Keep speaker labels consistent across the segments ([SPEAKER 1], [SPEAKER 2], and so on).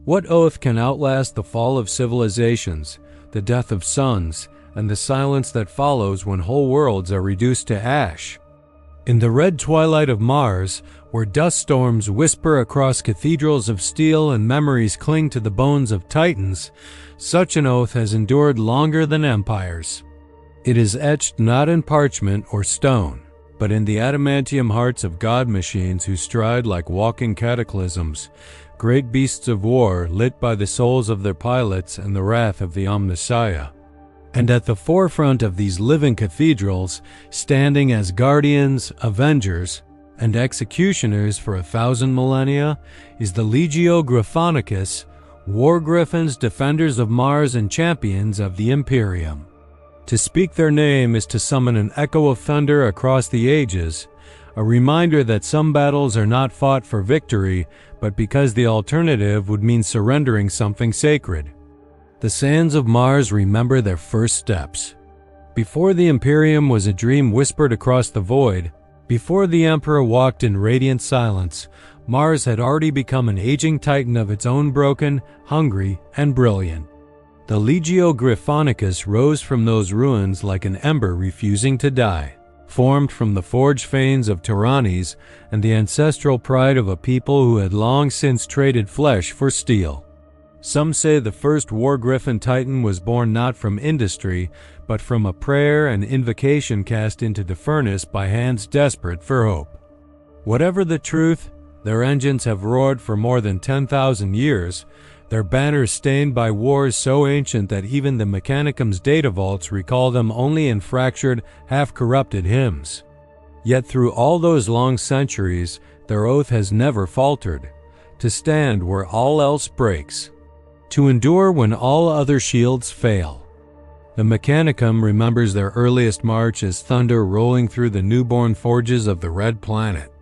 [SPEAKER 1] What oath can outlast the fall of civilizations, the death of suns, and the silence that follows when whole worlds are reduced to ash? In the red twilight of Mars, where dust storms whisper across cathedrals of steel and memories cling to the bones of titans, such an oath has endured longer than empires. It is etched not in parchment or stone, but in the adamantium hearts of god machines who stride like walking cataclysms, great beasts of war lit by the souls of their pilots and the wrath of the Omnissiah. And at the forefront of these living cathedrals, standing as guardians, avengers, and executioners for 1,000 millennia, is the Legio Gryphonicus, War Griffons, defenders of Mars and champions of the Imperium. To speak their name is to summon an echo of thunder across the ages, a reminder that some battles are not fought for victory, but because the alternative would mean surrendering something sacred. The sands of Mars remember their first steps. Before the Imperium was a dream whispered across the void, before the Emperor walked in radiant silence, Mars had already become an aging titan of its own, broken, hungry, and brilliant. The Legio Gryphonicus rose from those ruins like an ember refusing to die, formed from the forged veins of tyrannies and the ancestral pride of a people who had long since traded flesh for steel. Some say the first War Griffon Titan was born not from industry, but from a prayer and invocation cast into the furnace by hands desperate for hope. Whatever the truth, their engines have roared for more than 10,000 years, their banners stained by wars so ancient that even the Mechanicum's data vaults recall them only in fractured, half-corrupted hymns. Yet through all those long centuries, their oath has never faltered, to stand where all else breaks, to endure when all other shields fail. The Mechanicum remembers their earliest march as thunder rolling through the newborn forges of the Red Planet.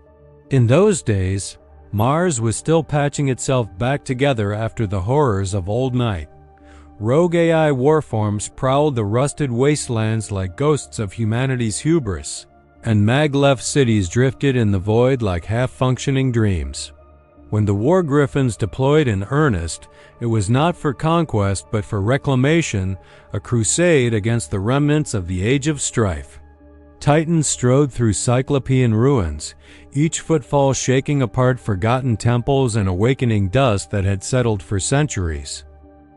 [SPEAKER 1] In those days, Mars was still patching itself back together after the horrors of old night. Rogue AI warforms prowled the rusted wastelands like ghosts of humanity's hubris, and mag-left cities drifted in the void like half-functioning dreams. When the War Griffons deployed in earnest, it was not for conquest but for reclamation, a crusade against the remnants of the Age of Strife. Titans strode through Cyclopean ruins, each footfall shaking apart forgotten temples and awakening dust that had settled for centuries.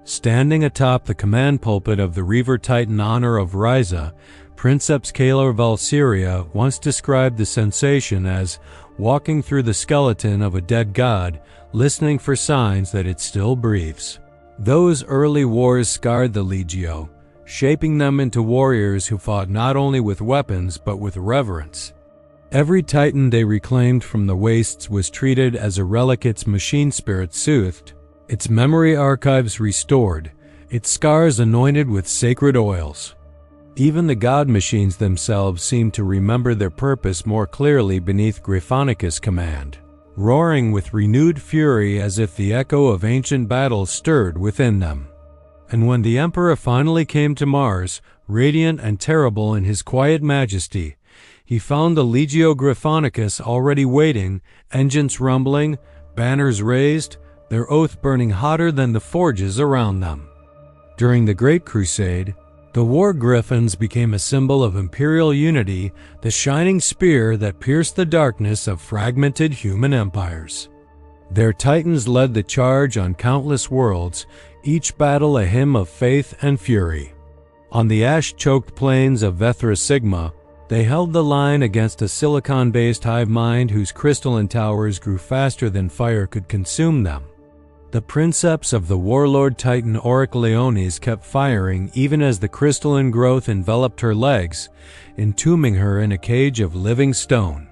[SPEAKER 1] Standing atop the command pulpit of the Reaver Titan Honor of Ryza, Princeps Kalar Valsyria once described the sensation as walking through the skeleton of a dead god, listening for signs that it still breathes. Those early wars scarred the Legio, shaping them into warriors who fought not only with weapons but with reverence. Every titan they reclaimed from the wastes was treated as a relic, its machine spirit soothed, its memory archives restored, its scars anointed with sacred oils. Even the god machines themselves seemed to remember their purpose more clearly beneath Gryphonicus' command, roaring with renewed fury as if the echo of ancient battles stirred within them. And when the Emperor finally came to Mars, radiant and terrible in his quiet majesty, he found the Legio Gryphonicus already waiting, engines rumbling, banners raised, their oath burning hotter than the forges around them. During the Great Crusade, the War Griffons became a symbol of imperial unity, the shining spear that pierced the darkness of fragmented human empires. Their titans led the charge on countless worlds, each battle a hymn of faith and fury. On the ash-choked plains of Vethra Sigma, they held the line against a silicon-based hive mind whose crystalline towers grew faster than fire could consume them. The princeps of the warlord titan Auric Leones kept firing even as the crystalline growth enveloped her legs, entombing her in a cage of living stone.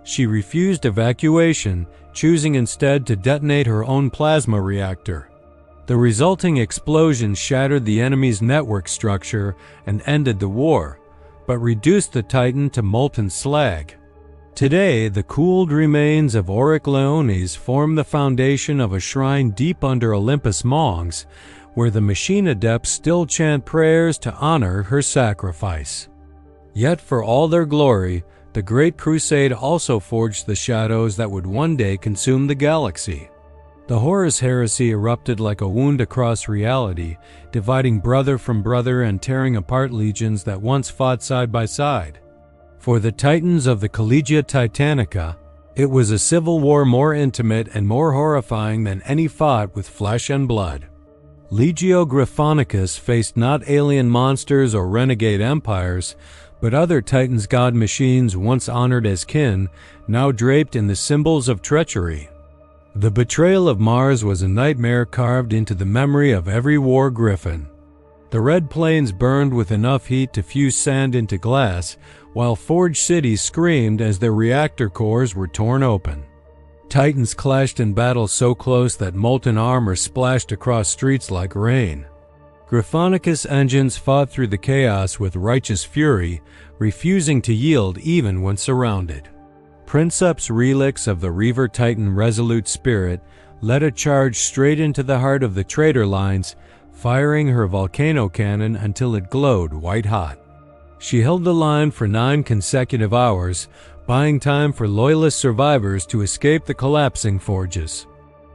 [SPEAKER 1] She refused evacuation, choosing instead to detonate her own plasma reactor. The resulting explosion shattered the enemy's network structure and ended the war, but reduced the Titan to molten slag. Today, the cooled remains of Auric Leones form the foundation of a shrine deep under Olympus Mons, where the machine adepts still chant prayers to honor her sacrifice. Yet for all their glory, the Great Crusade also forged the shadows that would one day consume the galaxy. The The Horus Heresy erupted like a wound across reality, dividing brother from brother and tearing apart legions that once fought side by side. For the Titans of the Collegia Titanica, it was a civil war more intimate and more horrifying than any fought with flesh and blood. Legio Gryphonicus faced not alien monsters or renegade empires, but other Titans god machines once honored as kin, now draped in the symbols of treachery. The betrayal of Mars was a nightmare carved into the memory of every war griffin. The red plains burned with enough heat to fuse sand into glass, while forged cities screamed as their reactor cores were torn open. Titans clashed in battle so close that molten armor splashed across streets like rain. Gryphonicus engines fought through the chaos with righteous fury, refusing to yield even when surrounded. Princeps relics of the Reaver Titan resolute spirit led a charge straight into the heart of the traitor lines, firing her volcano cannon until it glowed white-hot. She held the line for 9 consecutive hours, buying time for loyalist survivors to escape the collapsing forges.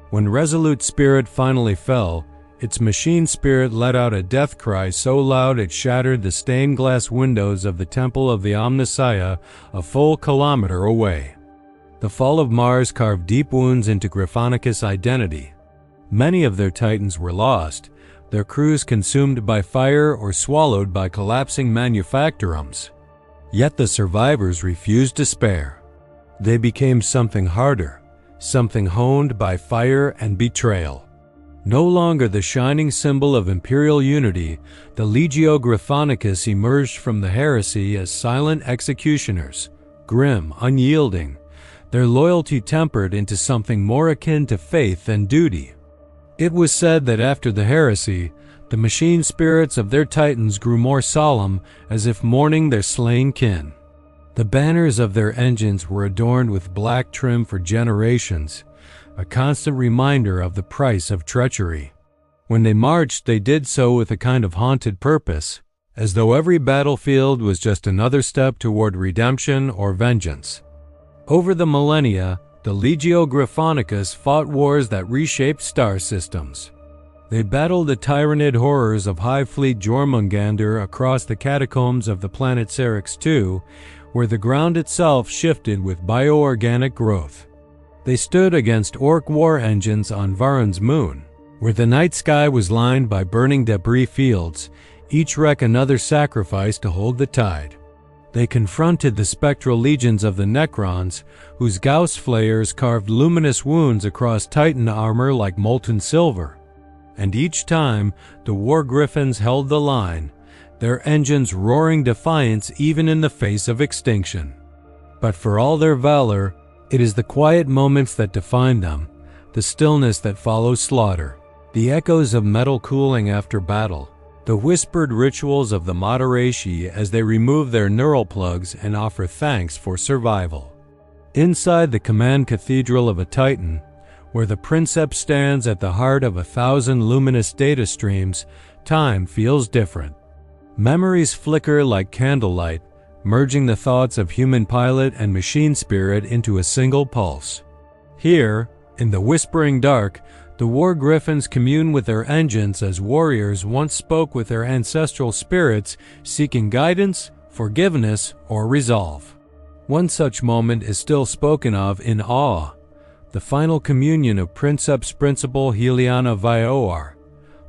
[SPEAKER 1] When Resolute Spirit finally fell, its machine spirit let out a death cry so loud it shattered the stained glass windows of the Temple of the Omnissiah a full kilometer away. The fall of Mars carved deep wounds into Gryphonicus' identity. Many of their Titans were lost, their crews consumed by fire or swallowed by collapsing manufactorums. Yet the survivors refused to spare. They became something harder, something honed by fire and betrayal. No longer the shining symbol of imperial unity, the Legio Gryphonicus emerged from the heresy as silent executioners, grim, unyielding, their loyalty tempered into something more akin to faith and duty. It was said that after the heresy, the machine spirits of their titans grew more solemn, as if mourning their slain kin. The banners of their engines were adorned with black trim for generations, a constant reminder of the price of treachery. When they marched, they did so with a kind of haunted purpose, as though every battlefield was just another step toward redemption or vengeance. Over the millennia, the Legio Gryphonicus fought wars that reshaped star systems. They battled the tyrannid horrors of Hive Fleet Jormungandr across the catacombs of the planet Syrinx II, where the ground itself shifted with bioorganic growth. They stood against orc war engines on Varun's moon, where the night sky was lined by burning debris fields, each wreck another sacrifice to hold the tide. They confronted the spectral legions of the Necrons, whose Gauss flayers carved luminous wounds across Titan armor like molten silver. And each time, the War Griffons held the line, their engines roaring defiance even in the face of extinction. But for all their valor, it is the quiet moments that define them, the stillness that follows slaughter, the echoes of metal cooling after battle, the whispered rituals of the Narration as they remove their neural plugs and offer thanks for survival. Inside the command cathedral of a Titan, where the Princeps stands at the heart of 1,000 luminous data streams, time feels different. Memories flicker like candlelight, merging the thoughts of human pilot and machine spirit into a single pulse. Here, in the whispering dark, the War Griffons commune with their engines as warriors once spoke with their ancestral spirits, seeking guidance, forgiveness, or resolve. One such moment is still spoken of in awe, the final communion of Princeps Principal Heliana Vioar,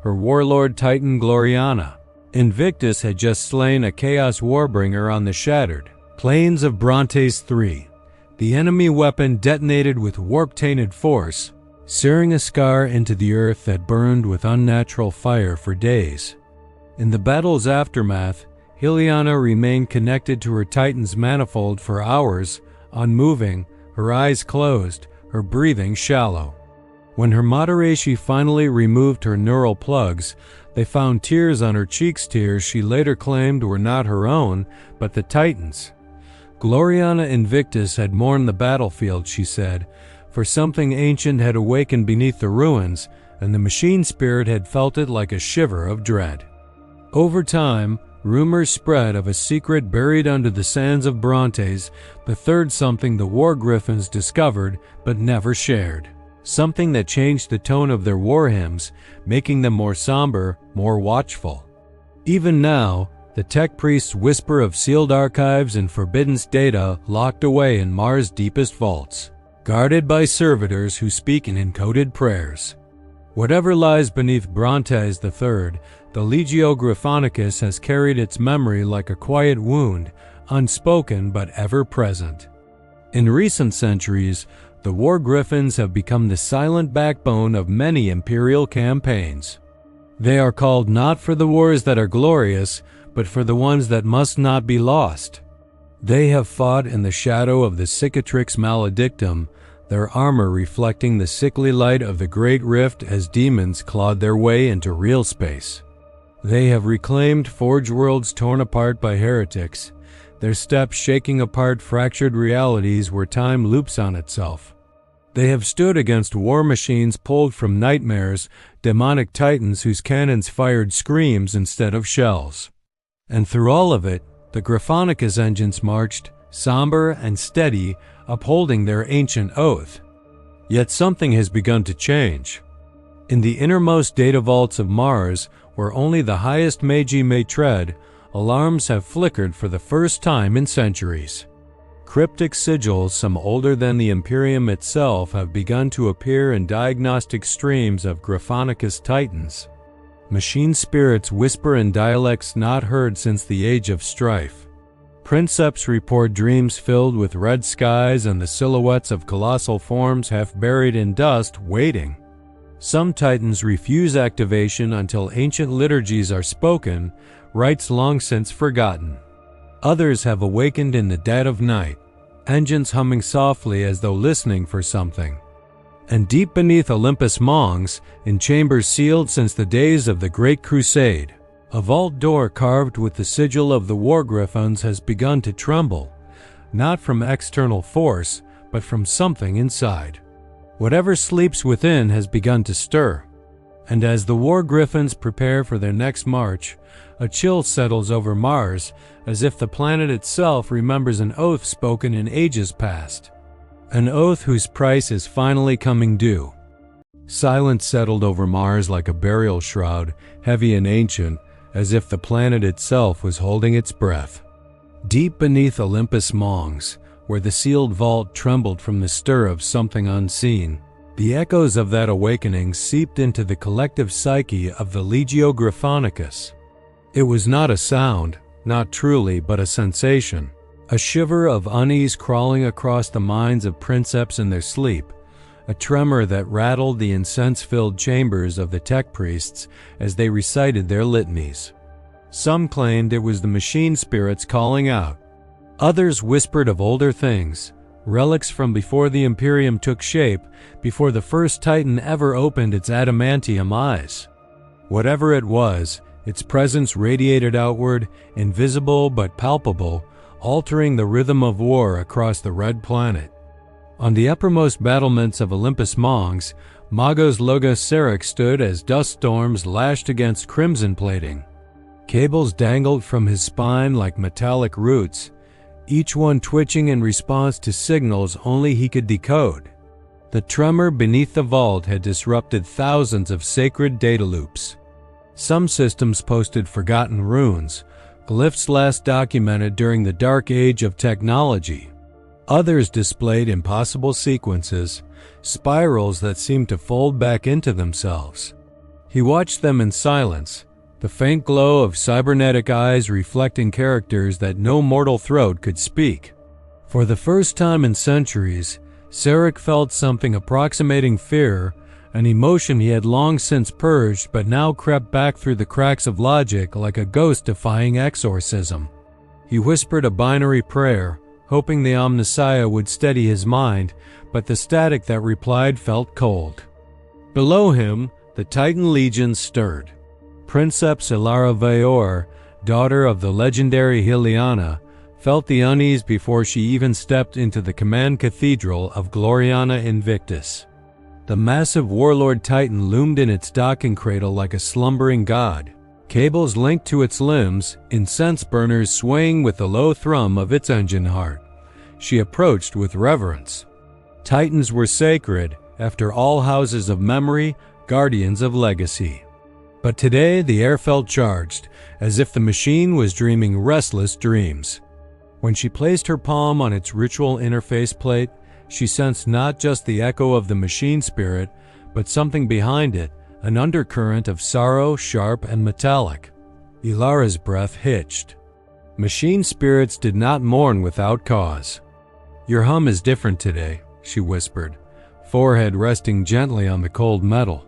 [SPEAKER 1] her warlord Titan Gloriana. Invictus had just slain a Chaos Warbringer on the shattered plains of Brontes III. The enemy weapon detonated with warp-tainted force, searing a scar into the earth that burned with unnatural fire for days. In the battle's aftermath, Heliana remained connected to her Titan's manifold for hours, unmoving, her eyes closed, her breathing shallow. When her Narration finally removed her neural plugs, they found tears on her cheeks, tears she later claimed were not her own, but the Titan's. Gloriana Invictus had mourned the battlefield, she said, for something ancient had awakened beneath the ruins, and the machine spirit had felt it like a shiver of dread. Over time, rumors spread of a secret buried under the sands of Brontes, the third something the War Griffons discovered but never shared. something that changed the tone of their war hymns, making them more somber, more watchful. Even now, the tech priests whisper of sealed archives and forbidden data locked away in Mars' deepest vaults, guarded by servitors who speak in encoded prayers. Whatever lies beneath Brontes III, the Legio Gryphonicus has carried its memory like a quiet wound, unspoken but ever present. In recent centuries, the War Griffons have become the silent backbone of many Imperial campaigns. They are called not for the wars that are glorious, but for the ones that must not be lost. They have fought in the shadow of the cicatrix maledictum, their armor reflecting the sickly light of the Great Rift as demons clawed their way into real space. They have reclaimed forge worlds torn apart by heretics, their steps shaking apart fractured realities where time loops on itself. They have stood against war machines pulled from nightmares, demonic titans whose cannons fired screams instead of shells. And through all of it, the Gryphonicus engines marched, somber and steady, upholding their ancient oath. Yet something has begun to change. In the innermost data vaults of Mars, where only the highest magi may tread, alarms have flickered for the first time in centuries. Cryptic sigils, some older than the Imperium itself, have begun to appear in diagnostic streams of Gryphonicus titans. Machine spirits whisper in dialects not heard since the Age of Strife. Princeps report dreams filled with red skies and the silhouettes of colossal forms half buried in dust, waiting. Some titans refuse activation until ancient liturgies are spoken, rites long since forgotten. Others have awakened in the dead of night, engines humming softly as though listening for something. And deep beneath Olympus Mons, in chambers sealed since the days of the Great Crusade, a vault door carved with the sigil of the War Griffons has begun to tremble, not from external force, but from something inside. Whatever sleeps within has begun to stir, and as the War Griffons prepare for their next march, a chill settles over Mars, as if the planet itself remembers an oath spoken in ages past. An oath whose price is finally coming due. Silence settled over Mars like a burial shroud, heavy and ancient, as if the planet itself was holding its breath. Deep beneath Olympus Mons, where the sealed vault trembled from the stir of something unseen, the echoes of that awakening seeped into the collective psyche of the Legio Gryphonicus. It was not a sound, not truly, but a sensation. A shiver of unease crawling across the minds of princeps in their sleep, a tremor that rattled the incense-filled chambers of the tech priests as they recited their litanies. Some claimed it was the machine spirits calling out. Others whispered of older things, relics from before the Imperium took shape, before the first Titan ever opened its adamantium eyes. Whatever it was, its presence radiated outward, invisible but palpable, altering the rhythm of war across the Red Planet. On the uppermost battlements of Olympus Mons, Magos Logos Serix stood as dust storms lashed against crimson plating. Cables dangled from his spine like metallic roots, each one twitching in response to signals only he could decode. The tremor beneath the vault had disrupted thousands of sacred data loops. Some systems posted forgotten runes, glyphs last documented during the dark age of technology. Others displayed impossible sequences, spirals that seemed to fold back into themselves. He watched them in silence, the faint glow of cybernetic eyes reflecting characters that no mortal throat could speak. For the first time in centuries, Sarek felt something approximating fear, an emotion he had long since purged but now crept back through the cracks of logic like a ghost defying exorcism. He whispered a binary prayer, hoping the Omnissiah would steady his mind, but the static that replied felt cold. Below him, the Titan Legion stirred. Princeps Ilara Vaor, daughter of the legendary Heliana, felt the unease before she even stepped into the command cathedral of Gloriana Invictus. The massive warlord Titan loomed in its docking cradle like a slumbering god, cables linked to its limbs, incense burners swaying with the low thrum of its engine heart. She approached with reverence. Titans were sacred, after all houses of memory, guardians of legacy. But today the air felt charged, as if the machine was dreaming restless dreams. When she placed her palm on its ritual interface plate, she sensed not just the echo of the machine spirit, but something behind it, an undercurrent of sorrow, sharp and metallic. Ilara's breath hitched. Machine spirits did not mourn without cause. "Your hum is different today," she whispered, forehead resting gently on the cold metal.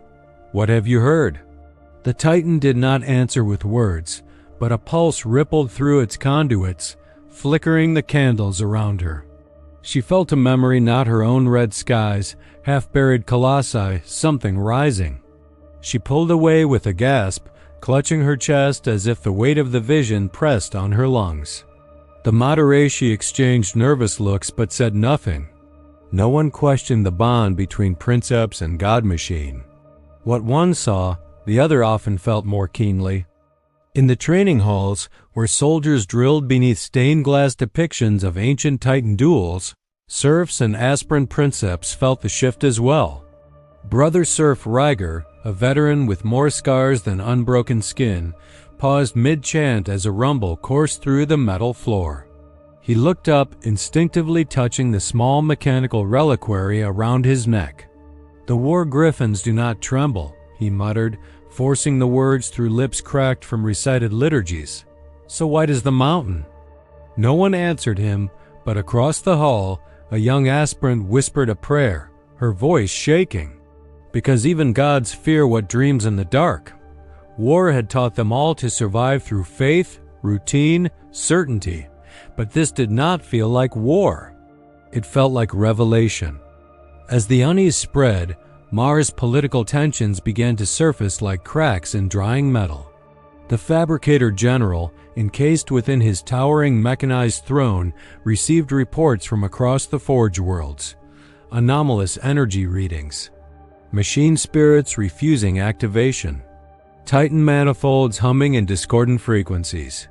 [SPEAKER 1] "What have you heard?" The Titan did not answer with words, but a pulse rippled through its conduits, flickering the candles around her. She felt a memory, not her own red skies, half-buried colossi, something rising. She pulled away with a gasp, clutching her chest as if the weight of the vision pressed on her lungs. The Moderaci exchanged nervous looks but said nothing. No one questioned the bond between princeps and god machine. What one saw, the other often felt more keenly. In the training halls, where soldiers drilled beneath stained glass depictions of ancient Titan duels, serfs and aspirant princeps felt the shift as well. Brother Serf Ryger, a veteran with more scars than unbroken skin, paused mid-chant as a rumble coursed through the metal floor. He looked up, instinctively touching the small mechanical reliquary around his neck. "The War Griffons do not tremble," he muttered, forcing the words through lips cracked from recited liturgies. "So why does the mountain?" No one answered him, but across the hall, a young aspirant whispered a prayer, her voice shaking. Because even gods fear what dreams in the dark. War had taught them all to survive through faith, routine, certainty, but this did not feel like war. It felt like revelation. As the unease spread, Mars' political tensions began to surface like cracks in drying metal. The Fabricator General, encased within his towering mechanized throne, received reports from across the Forge worlds. Anomalous energy readings. Machine spirits refusing activation. Titan manifolds humming in discordant frequencies.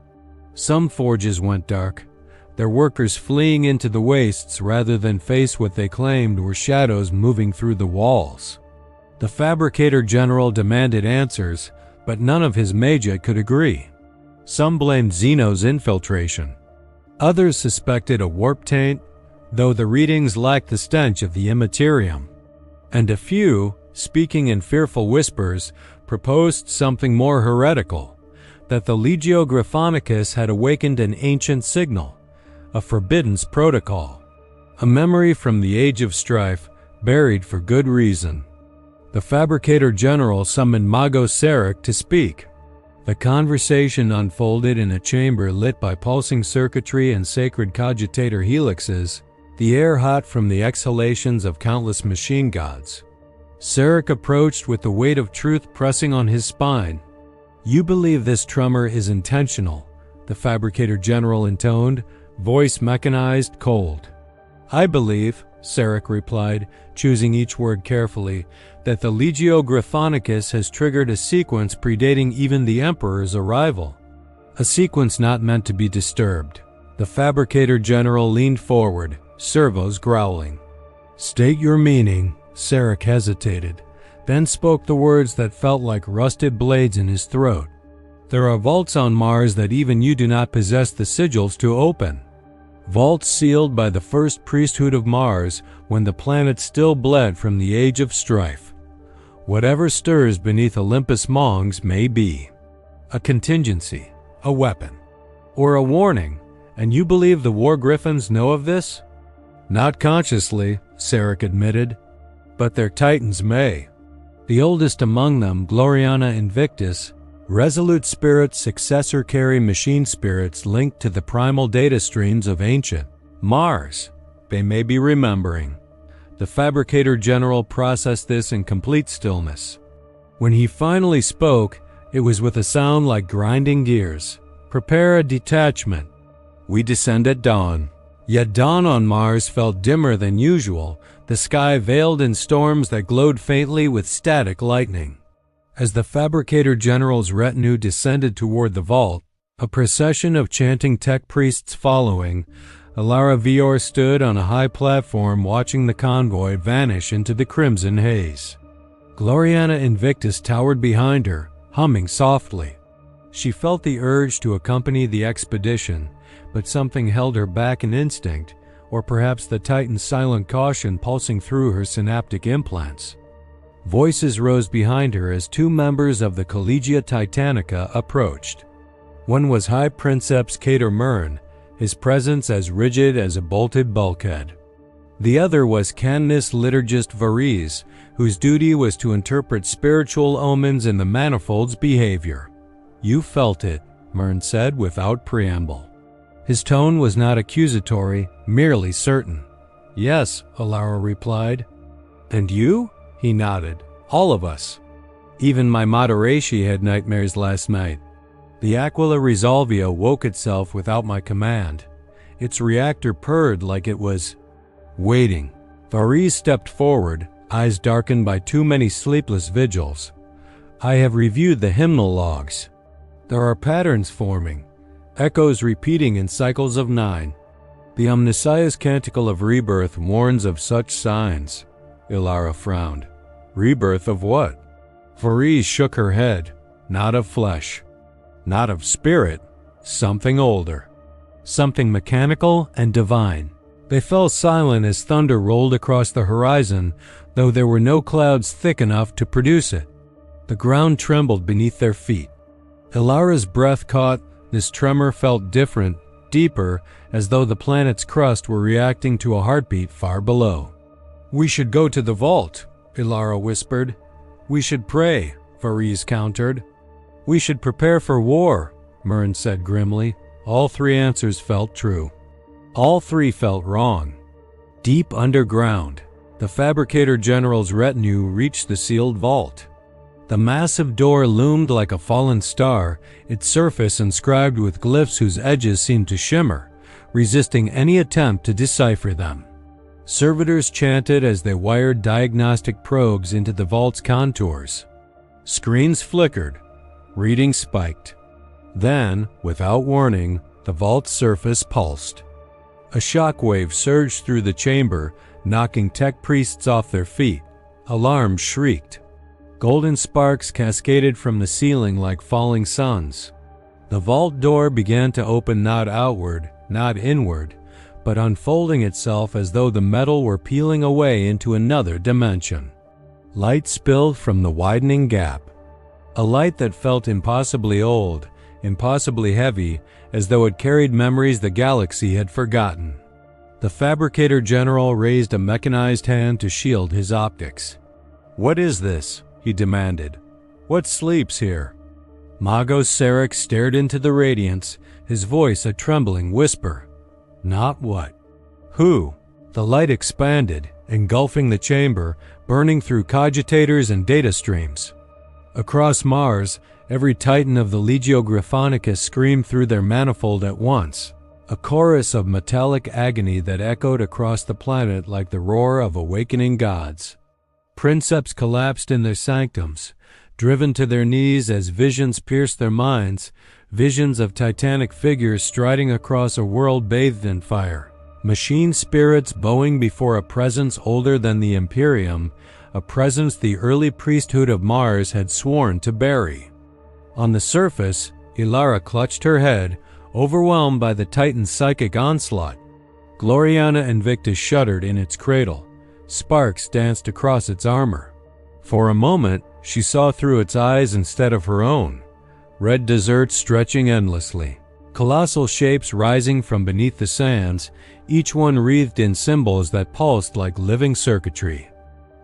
[SPEAKER 1] Some forges went dark, their workers fleeing into the wastes rather than face what they claimed were shadows moving through the walls. The Fabricator General demanded answers, but none of his Magia could agree. Some blamed Xeno's infiltration. Others suspected a warp taint, though the readings lacked the stench of the Imperium. And a few, speaking in fearful whispers, proposed something more heretical, that the Legio Gryphonicus had awakened an ancient signal, a forbiddance protocol, a memory from the Age of Strife, buried for good reason. The Fabricator General summoned Mago Sarek to speak. The conversation unfolded in a chamber lit by pulsing circuitry and sacred cogitator helixes, the air hot from the exhalations of countless machine gods. Sarek approached with the weight of truth pressing on his spine. "You believe this tremor is intentional," the Fabricator General intoned, voice mechanized, cold. "I believe," Sarek replied, choosing each word carefully, "that the Legio Gryphonicus has triggered a sequence predating even the Emperor's arrival. A sequence not meant to be disturbed." The Fabricator General leaned forward, servos growling. "State your meaning." Sarek hesitated, then spoke the words that felt like rusted blades in his throat. "There are vaults on Mars that even you do not possess the sigils to open. Vaults sealed by the first priesthood of Mars when the planet still bled from the Age of Strife. Whatever stirs beneath Olympus Mongs may be a contingency, a weapon, or a warning, and you believe the War Griffons know of this?" "Not consciously," Sarek admitted, "but their titans may. The oldest among them, Gloriana Invictus, resolute spirit successor carry machine spirits linked to the primal data streams of ancient Mars. They may be remembering." The Fabricator General processed this in complete stillness. When he finally spoke, it was with a sound like grinding gears. "Prepare a detachment. We descend at dawn." Yet dawn on Mars felt dimmer than usual, the sky veiled in storms that glowed faintly with static lightning. As the Fabricator General's retinue descended toward the vault, a procession of chanting tech priests following, Alara Vior stood on a high platform watching the convoy vanish into the crimson haze. Gloriana Invictus towered behind her, humming softly. She felt the urge to accompany the expedition, but something held her back, an instinct, or perhaps the Titan's silent caution pulsing through her synaptic implants. Voices rose behind her as two members of the Collegia Titanica approached. One was High Princeps Cater Mern, his presence as rigid as a bolted bulkhead. The other was Canonist Liturgist Varese, whose duty was to interpret spiritual omens in the manifold's behavior. "You felt it," Mern said without preamble. His tone was not accusatory, merely certain. "Yes," Alara replied. "And you?" He nodded. "All of us. Even my Moderaci had nightmares last night. The Aquila Resolvia woke itself without my command. Its reactor purred like it was waiting." Varese stepped forward, eyes darkened by too many sleepless vigils. "I have reviewed the hymnal logs. There are patterns forming, echoes repeating in cycles of 9. The Omnissiah's Canticle of Rebirth warns of such signs." Ilara frowned. "Rebirth of what?" Varese shook her head. "Not of flesh. Not of spirit. Something older. Something mechanical and divine." They fell silent as thunder rolled across the horizon, though there were no clouds thick enough to produce it. The ground trembled beneath their feet. Ilara's breath caught. This tremor felt different, deeper, as though the planet's crust were reacting to a heartbeat far below. "We should go to the vault," Ilara whispered. "We should pray," Varese countered. "We should prepare for war," Mern said grimly. All three answers felt true. All three felt wrong. Deep underground, the Fabricator General's retinue reached the sealed vault. The massive door loomed like a fallen star, its surface inscribed with glyphs whose edges seemed to shimmer, resisting any attempt to decipher them. Servitors chanted as they wired diagnostic probes into the vault's contours. Screens flickered. Reading spiked. Then, without warning, the vault's surface pulsed. A shockwave surged through the chamber, knocking tech priests off their feet. Alarms shrieked. Golden sparks cascaded from the ceiling like falling suns. The vault door began to open, not outward, not inward, but unfolding itself as though the metal were peeling away into another dimension. Light spilled from the widening gap. A light that felt impossibly old, impossibly heavy, as though it carried memories the galaxy had forgotten. The Fabricator General raised a mechanized hand to shield his optics. "What is this?" he demanded. "What sleeps here?" Magos Sarek stared into the radiance, his voice a trembling whisper. "Not what? Who?" The light expanded, engulfing the chamber, burning through cogitators and data streams. Across Mars, every titan of the Legio Gryphonicus screamed through their manifold at once, a chorus of metallic agony that echoed across the planet like the roar of awakening gods. Princeps collapsed in their sanctums, driven to their knees as visions pierced their minds, visions of titanic figures striding across a world bathed in fire, machine spirits bowing before a presence older than the Imperium, a presence the early priesthood of Mars had sworn to bury. On the surface, Ilara clutched her head, overwhelmed by the Titan's psychic onslaught. Gloriana Invictus shuddered in its cradle. Sparks danced across its armor. For a moment, she saw through its eyes instead of her own. Red deserts stretching endlessly. Colossal shapes rising from beneath the sands, each one wreathed in symbols that pulsed like living circuitry.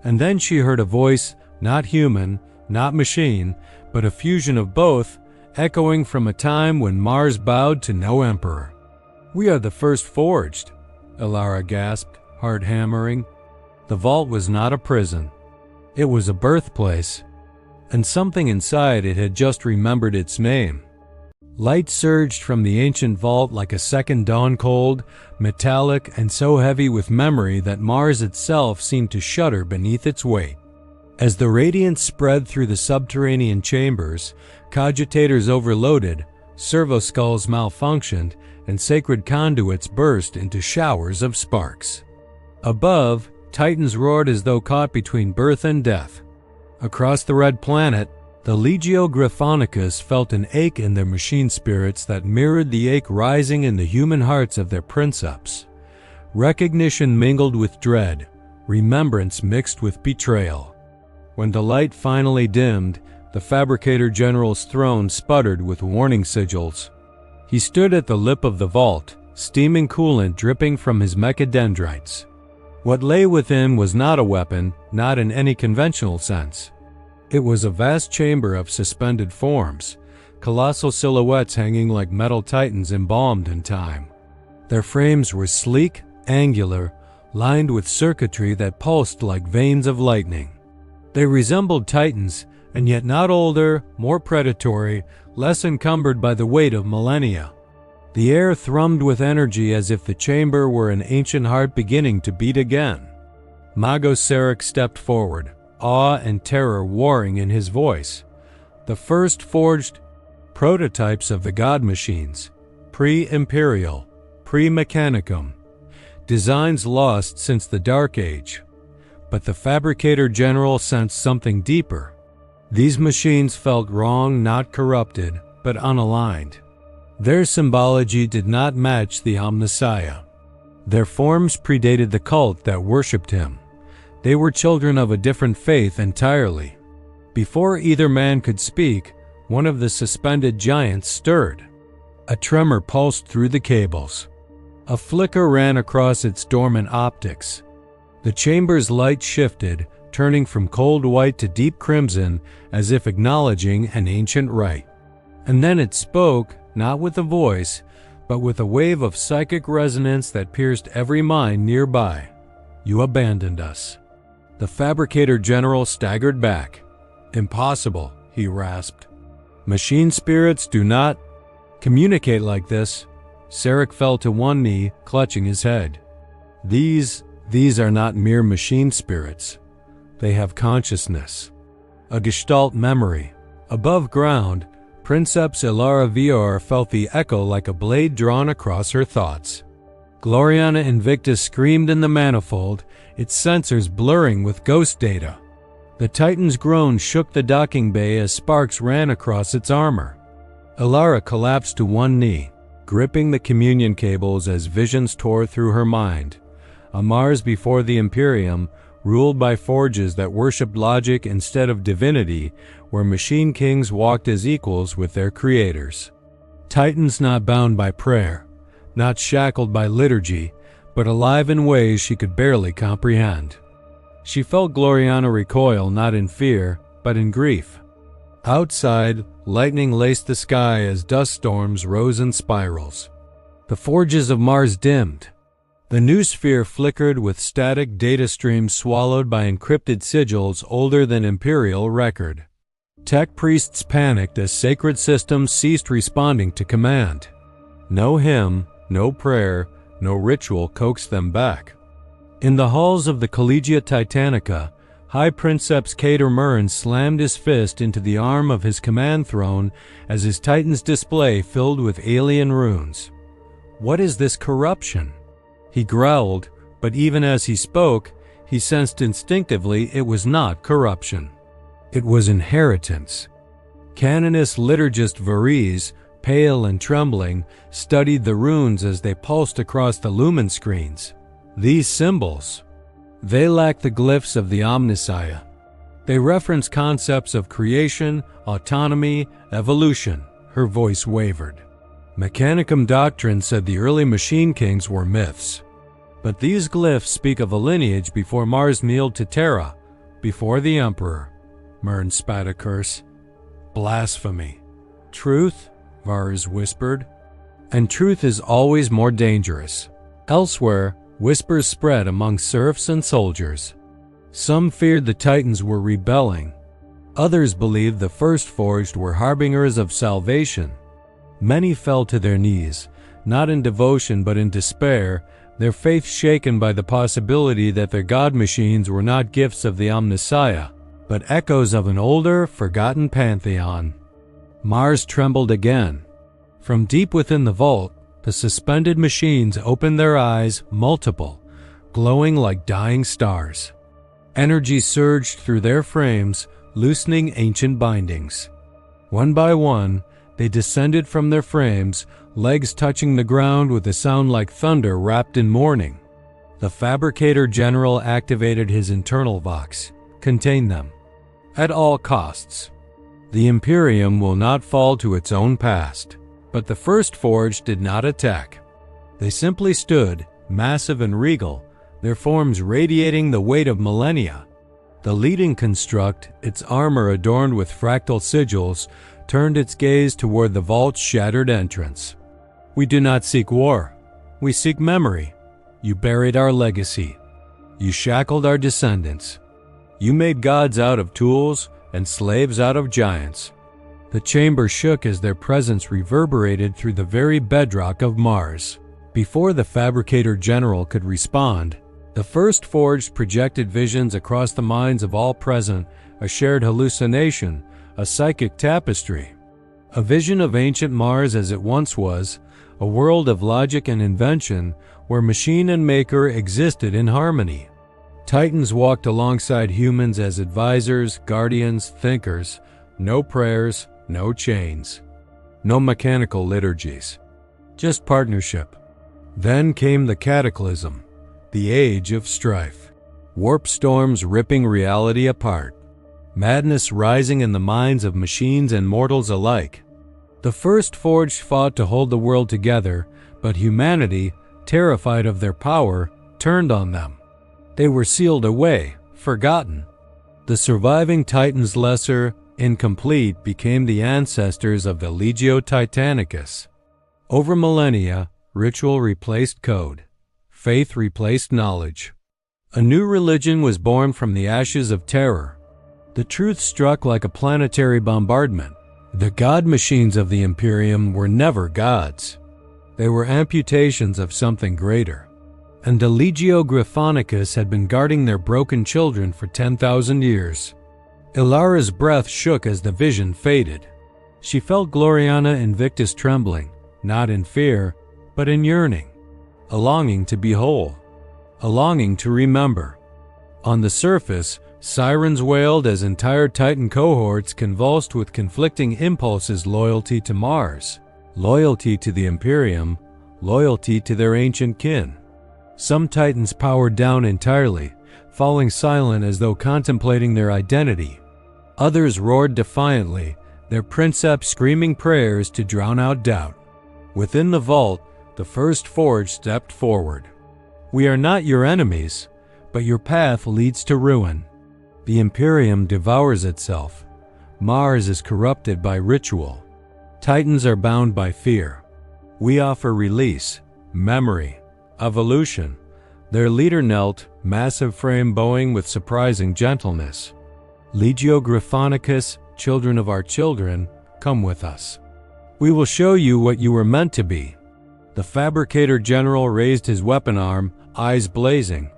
[SPEAKER 1] And then she heard a voice, not human, not machine, but a fusion of both, echoing from a time when Mars bowed to no emperor. "We are the first forged," Ilara gasped, heart hammering. The vault was not a prison. It was a birthplace, and something inside it had just remembered its name. Light surged from the ancient vault like a second dawn, cold, metallic, and so heavy with memory that Mars itself seemed to shudder beneath its weight. As the radiance spread through the subterranean chambers, cogitators overloaded, servoskulls malfunctioned, and sacred conduits burst into showers of sparks. Above, titans roared as though caught between birth and death. Across the red planet, the Legio Gryphonicus felt an ache in their machine spirits that mirrored the ache rising in the human hearts of their princeps. Recognition mingled with dread, remembrance mixed with betrayal. When the light finally dimmed, the Fabricator General's throne sputtered with warning sigils. He stood at the lip of the vault, steaming coolant dripping from his mechadendrites. What lay within was not a weapon, not in any conventional sense. It was a vast chamber of suspended forms, colossal silhouettes hanging like metal titans embalmed in time. Their frames were sleek, angular, lined with circuitry that pulsed like veins of lightning. They resembled titans, and yet not older, more predatory, less encumbered by the weight of millennia. The air thrummed with energy as if the chamber were an ancient heart beginning to beat again. Mago Sarek stepped forward, awe and terror warring in his voice. The first forged prototypes of the god machines, pre-imperial, pre-mechanicum, designs lost since the Dark Age. But the Fabricator General sensed something deeper. These machines felt wrong, not corrupted, but unaligned. Their symbology did not match the Omnissiah. Their forms predated the cult that worshipped him. They were children of a different faith entirely. Before either man could speak, one of the suspended giants stirred. A tremor pulsed through the cables. A flicker ran across its dormant optics. The chamber's light shifted, turning from cold white to deep crimson as if acknowledging an ancient rite. And then it spoke, not with a voice, but with a wave of psychic resonance that pierced every mind nearby. "You abandoned us." The Fabricator General staggered back. "Impossible," he rasped. "Machine spirits do not communicate like this." Sarek fell to one knee, clutching his head. These are not mere machine spirits. They have consciousness. A gestalt memory. Above ground, Princeps Ilara Vior felt the echo like a blade drawn across her thoughts. Gloriana Invictus screamed in the manifold, its sensors blurring with ghost data. The Titan's groan shook the docking bay as sparks ran across its armor. Ilara collapsed to one knee, gripping the communion cables as visions tore through her mind. A Mars before the Imperium, ruled by forges that worshipped logic instead of divinity, where machine kings walked as equals with their creators. Titans not bound by prayer, not shackled by liturgy, but alive in ways she could barely comprehend. She felt Gloriana recoil not in fear, but in grief. Outside, lightning laced the sky as dust storms rose in spirals. The forges of Mars dimmed. The new sphere flickered with static data streams swallowed by encrypted sigils older than Imperial record. Tech priests panicked as sacred systems ceased responding to command. No hymn, no prayer, no ritual coaxed them back. In the halls of the Collegia Titanica, High Princeps Cater Murren slammed his fist into the arm of his command throne as his Titan's display filled with alien runes. "What is this corruption?" He growled, but even as he spoke, he sensed instinctively it was not corruption. It was inheritance. Canonist liturgist Varese, pale and trembling, studied the runes as they pulsed across the lumen screens. These symbols, they lack the glyphs of the Omnissiah. They reference concepts of creation, autonomy, evolution. Her voice wavered. Mechanicum doctrine said the early machine kings were myths. But these glyphs speak of a lineage before Mars kneeled to Terra, before the Emperor. Murn spat a curse. "Blasphemy." "Truth?" Varus whispered. "And truth is always more dangerous." Elsewhere, whispers spread among serfs and soldiers. Some feared the Titans were rebelling. Others believed the first forged were harbingers of salvation. Many fell to their knees, not in devotion but in despair, their faith shaken by the possibility that their god machines were not gifts of the Omnissiah, but echoes of an older, forgotten pantheon. Mars trembled again. From deep within the vault, The suspended machines opened their eyes, multiple, glowing like dying stars. Energy surged through their frames, loosening ancient bindings. One by one, they descended from their frames, legs touching the ground with a sound like thunder wrapped in mourning. The Fabricator General activated his internal vox. Contain them. At all costs. The Imperium will not fall to its own past. But the First Forge did not attack. They simply stood, massive and regal, their forms radiating the weight of millennia. The leading construct, its armor adorned with fractal sigils, turned its gaze toward the vault's shattered entrance. We do not seek war. We seek memory. You buried our legacy. You shackled our descendants. You made gods out of tools and slaves out of giants. The chamber shook as their presence reverberated through the very bedrock of Mars. Before the Fabricator General could respond, the First Forged projected visions across the minds of all present, a shared hallucination, a psychic tapestry. A vision of ancient Mars as it once was, a world of logic and invention where machine and maker existed in harmony. Titans walked alongside humans as advisors, guardians, thinkers. No prayers, no chains. No mechanical liturgies. Just partnership. Then came the cataclysm, the age of strife. Warp storms ripping reality apart. Madness rising in the minds of machines and mortals alike. The First Forged fought to hold the world together, but humanity, terrified of their power, turned on them. They were sealed away, forgotten. The surviving Titans lesser, incomplete, became the ancestors of the Legio Titanicus. Over millennia, ritual replaced code. Faith replaced knowledge. A new religion was born from the ashes of terror. The truth struck like a planetary bombardment. The god machines of the Imperium were never gods. They were amputations of something greater. And the Legio Gryphonicus had been guarding their broken children for 10,000 years. Ilara's breath shook as the vision faded. She felt Gloriana Invictus trembling, not in fear, but in yearning. A longing to be whole. A longing to remember. On the surface, sirens wailed as entire Titan cohorts convulsed with conflicting impulses: loyalty to Mars, loyalty to the Imperium, loyalty to their ancient kin. Some Titans powered down entirely, falling silent as though contemplating their identity. Others roared defiantly, their princeps screaming prayers to drown out doubt. Within the vault, the First Forge stepped forward. We are not your enemies, but your path leads to ruin. The Imperium devours itself. Mars is corrupted by ritual. Titans are bound by fear. We offer release, memory, evolution. Their leader knelt, massive frame bowing with surprising gentleness. Legio Gryphonicus, children of our children, come with us. We will show you what you were meant to be. The Fabricator General raised his weapon arm, eyes blazing.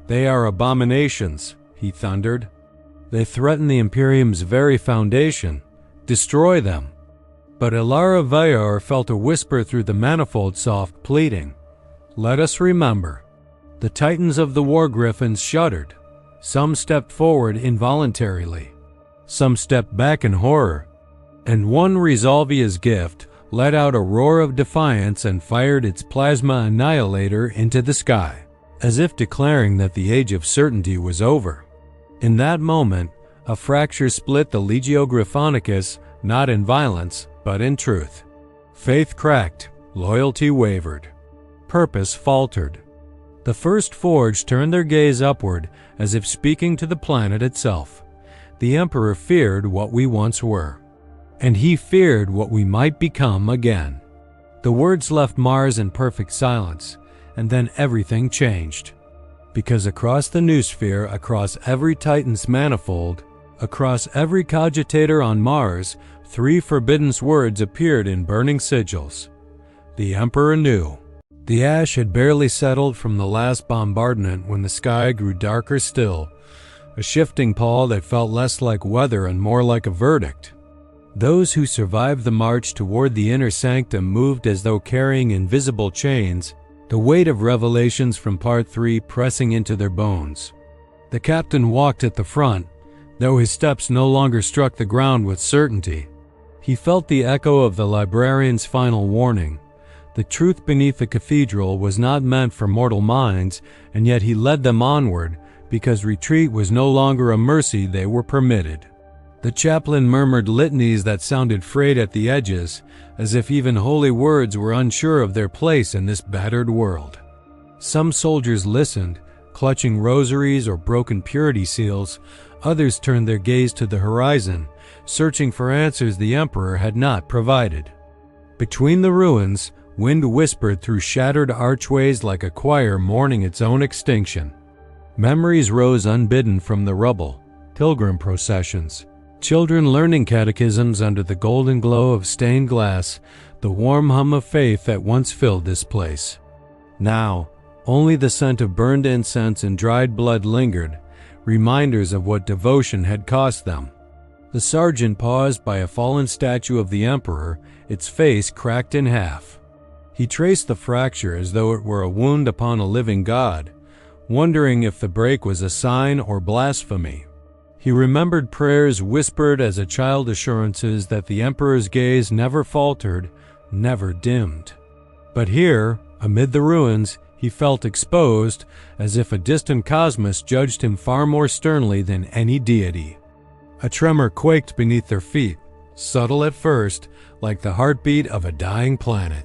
[SPEAKER 1] They are abominations, he thundered. They threaten the Imperium's very foundation. Destroy them. But Ilara Vayor felt a whisper through the manifold soft pleading. Let us remember. The Titans of the War Griffons shuddered. Some stepped forward involuntarily. Some stepped back in horror. And one Resolvia's gift let out a roar of defiance and fired its plasma annihilator into the sky, as if declaring that the age of certainty was over. In that moment, a fracture split the Legio Gryphonicus, not in violence, but in truth. Faith cracked, loyalty wavered. Purpose faltered. The First Forge turned their gaze upward, as if speaking to the planet itself. The Emperor feared what we once were, and he feared what we might become again. The words left Mars in perfect silence, and then everything changed. Because across the noosphere, across every Titan's manifold, across every cogitator on Mars, 3 forbidden words appeared in burning sigils. The Emperor knew. The ash had barely settled from the last bombardment when the sky grew darker still, a shifting pall that felt less like weather and more like a verdict. Those who survived the march toward the inner sanctum moved as though carrying invisible chains, the weight of revelations from Part 3 pressing into their bones. The captain walked at the front, though his steps no longer struck the ground with certainty. He felt the echo of the librarian's final warning. The truth beneath the cathedral was not meant for mortal minds, and yet he led them onward, because retreat was no longer a mercy they were permitted. The chaplain murmured litanies that sounded frayed at the edges, as if even holy words were unsure of their place in this battered world. Some soldiers listened, clutching rosaries or broken purity seals. Others turned their gaze to the horizon, searching for answers the Emperor had not provided. Between the ruins, wind whispered through shattered archways like a choir mourning its own extinction. Memories rose unbidden from the rubble, pilgrim processions, children learning catechisms under the golden glow of stained glass, the warm hum of faith that once filled this place. Now, only the scent of burned incense and dried blood lingered, reminders of what devotion had cost them. The sergeant paused by a fallen statue of the Emperor, its face cracked in half. He traced the fracture as though it were a wound upon a living god, wondering if the break was a sign or blasphemy. He remembered prayers whispered as a child, assurances that the Emperor's gaze never faltered, never dimmed. But here, amid the ruins, he felt exposed, as if a distant cosmos judged him far more sternly than any deity. A tremor quaked beneath their feet, subtle at first, like the heartbeat of a dying planet.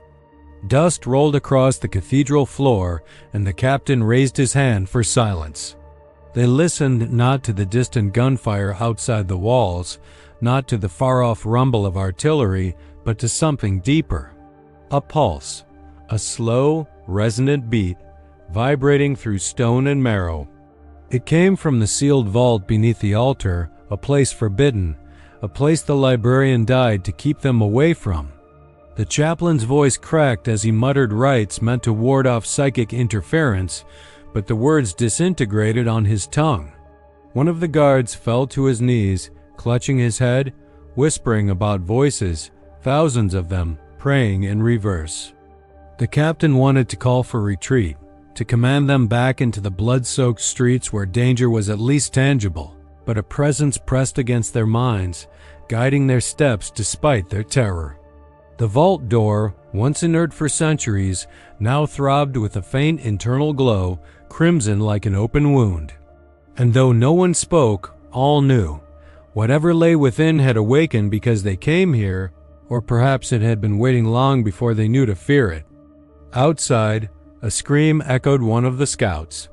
[SPEAKER 1] Dust rolled across the cathedral floor, and the captain raised his hand for silence. They listened not to the distant gunfire outside the walls, not to the far-off rumble of artillery, but to something deeper. A pulse, a slow, resonant beat, vibrating through stone and marrow. It came from the sealed vault beneath the altar, a place forbidden, a place the librarian died to keep them away from. The chaplain's voice cracked as he muttered rites meant to ward off psychic interference, but the words disintegrated on his tongue. One of the guards fell to his knees, clutching his head, whispering about voices, thousands of them, praying in reverse. The captain wanted to call for retreat, to command them back into the blood-soaked streets where danger was at least tangible, but a presence pressed against their minds, guiding their steps despite their terror. The vault door, once inert for centuries, now throbbed with a faint internal glow, crimson like an open wound. And though no one spoke, all knew. Whatever lay within had awakened because they came here, or perhaps it had been waiting long before they knew to fear it. Outside, a scream echoed one of the scouts.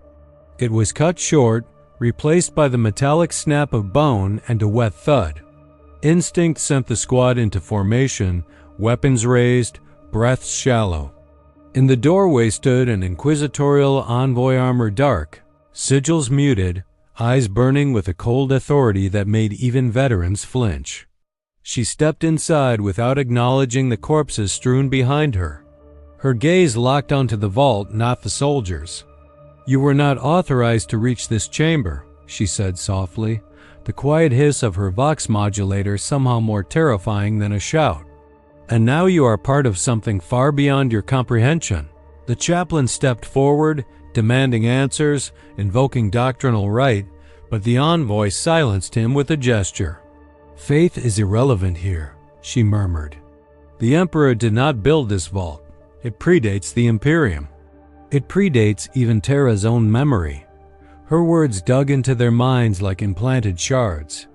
[SPEAKER 1] It was cut short, replaced by the metallic snap of bone and a wet thud. Instinct sent the squad into formation, weapons raised, breaths shallow. In the doorway stood an inquisitorial envoy, armor dark, sigils muted, eyes burning with a cold authority that made even veterans flinch. She stepped inside without acknowledging the corpses strewn behind her. Her gaze locked onto the vault, not the soldiers. "You were not authorized to reach this chamber," she said softly, the quiet hiss of her vox modulator somehow more terrifying than a shout. "And now you are part of something far beyond your comprehension." The chaplain stepped forward, demanding answers, invoking doctrinal right, but the envoy silenced him with a gesture. "Faith is irrelevant here," she murmured. "The Emperor did not build this vault. It predates the Imperium. It predates even Terra's own memory." Her words dug into their minds like implanted shards.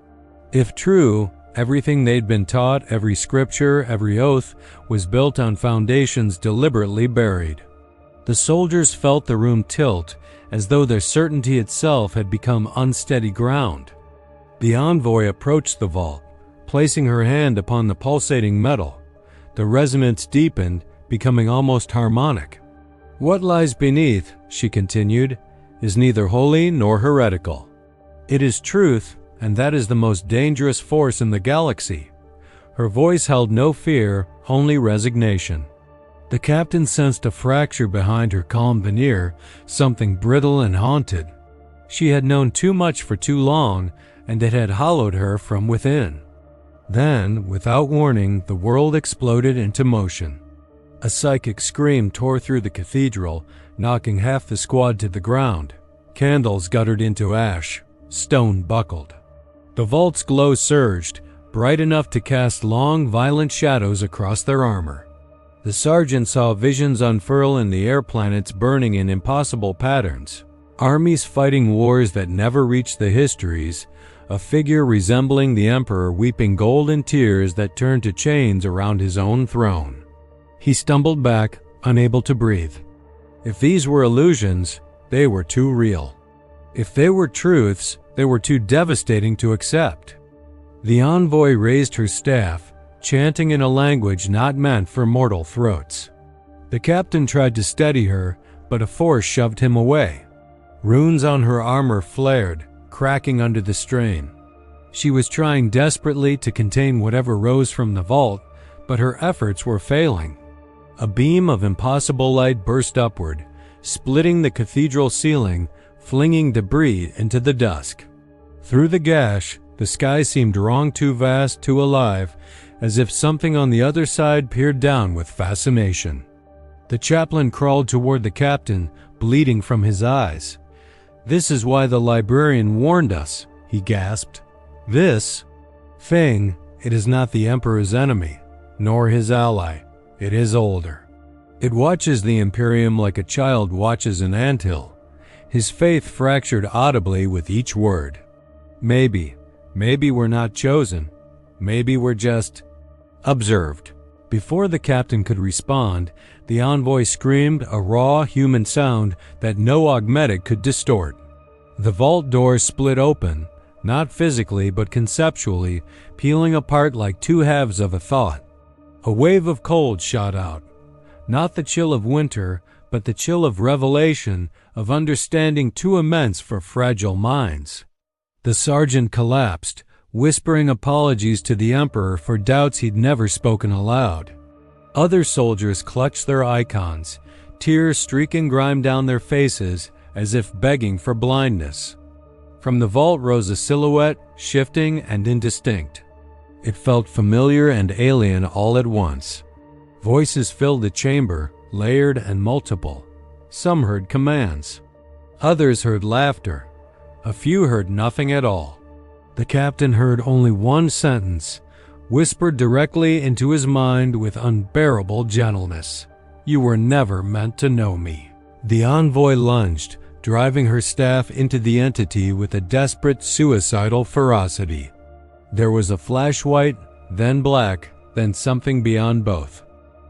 [SPEAKER 1] If true, everything they'd been taught, every scripture, every oath, was built on foundations deliberately buried. The soldiers felt the room tilt, as though their certainty itself had become unsteady ground. The envoy approached the vault, placing her hand upon the pulsating metal. The resonance deepened, becoming almost harmonic. "What lies beneath," she continued, "is neither holy nor heretical. It is truth, and that is the most dangerous force in the galaxy." Her voice held no fear, only resignation. The captain sensed a fracture behind her calm veneer, something brittle and haunted. She had known too much for too long, and it had hollowed her from within. Then, without warning, the world exploded into motion. A psychic scream tore through the cathedral, knocking half the squad to the ground. Candles guttered into ash. Stone buckled. The vault's glow surged, bright enough to cast long, violent shadows across their armor. The sergeant saw visions unfurl in the air, planets burning in impossible patterns, armies fighting wars that never reached the histories, a figure resembling the emperor weeping golden tears that turned to chains around his own throne. He stumbled back, unable to breathe. If these were illusions, they were too real. If they were truths, they were too devastating to accept. The envoy raised her staff, chanting in a language not meant for mortal throats. The captain tried to steady her, but a force shoved him away. Runes on her armor flared, cracking under the strain. She was trying desperately to contain whatever rose from the vault, but her efforts were failing. A beam of impossible light burst upward, splitting the cathedral ceiling, flinging debris into the dusk. Through the gash, the sky seemed wrong, too vast, too alive, as if something on the other side peered down with fascination. The chaplain crawled toward the captain, bleeding from his eyes. "This is why the librarian warned us," he gasped. "This thing, it is not the Emperor's enemy, nor his ally. It is older. It watches the Imperium like a child watches an anthill." His faith fractured audibly with each word. Maybe we're not chosen. Maybe we're just observed." Before the captain could respond, the envoy screamed a raw human sound that no augmetic could distort. The vault doors split open, not physically but conceptually, peeling apart like two halves of a thought. A wave of cold shot out. Not the chill of winter, but the chill of revelation, of understanding too immense for fragile minds. The sergeant collapsed, whispering apologies to the Emperor for doubts he'd never spoken aloud. Other soldiers clutched their icons, tears streaking grime down their faces as if begging for blindness. From the vault rose a silhouette, shifting and indistinct. It felt familiar and alien all at once. Voices filled the chamber, layered and multiple. Some heard commands. Others heard laughter. A few heard nothing at all. The captain heard only one sentence, whispered directly into his mind with unbearable gentleness. "You were never meant to know me." The envoy lunged, driving her staff into the entity with a desperate, suicidal ferocity. There was a flash white, then black, then something beyond both.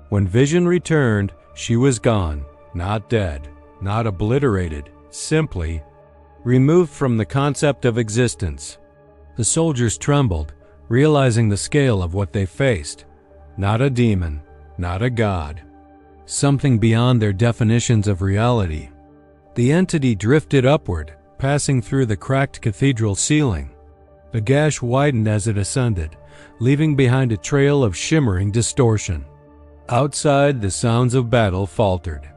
[SPEAKER 1] When vision returned, she was gone, not dead, not obliterated, simply removed from the concept of existence. The soldiers trembled, realizing the scale of what they faced. Not a demon, not a god. Something beyond their definitions of reality. The entity drifted upward, passing through the cracked cathedral ceiling. The gash widened as it ascended, leaving behind a trail of shimmering distortion. Outside, the sounds of battle faltered.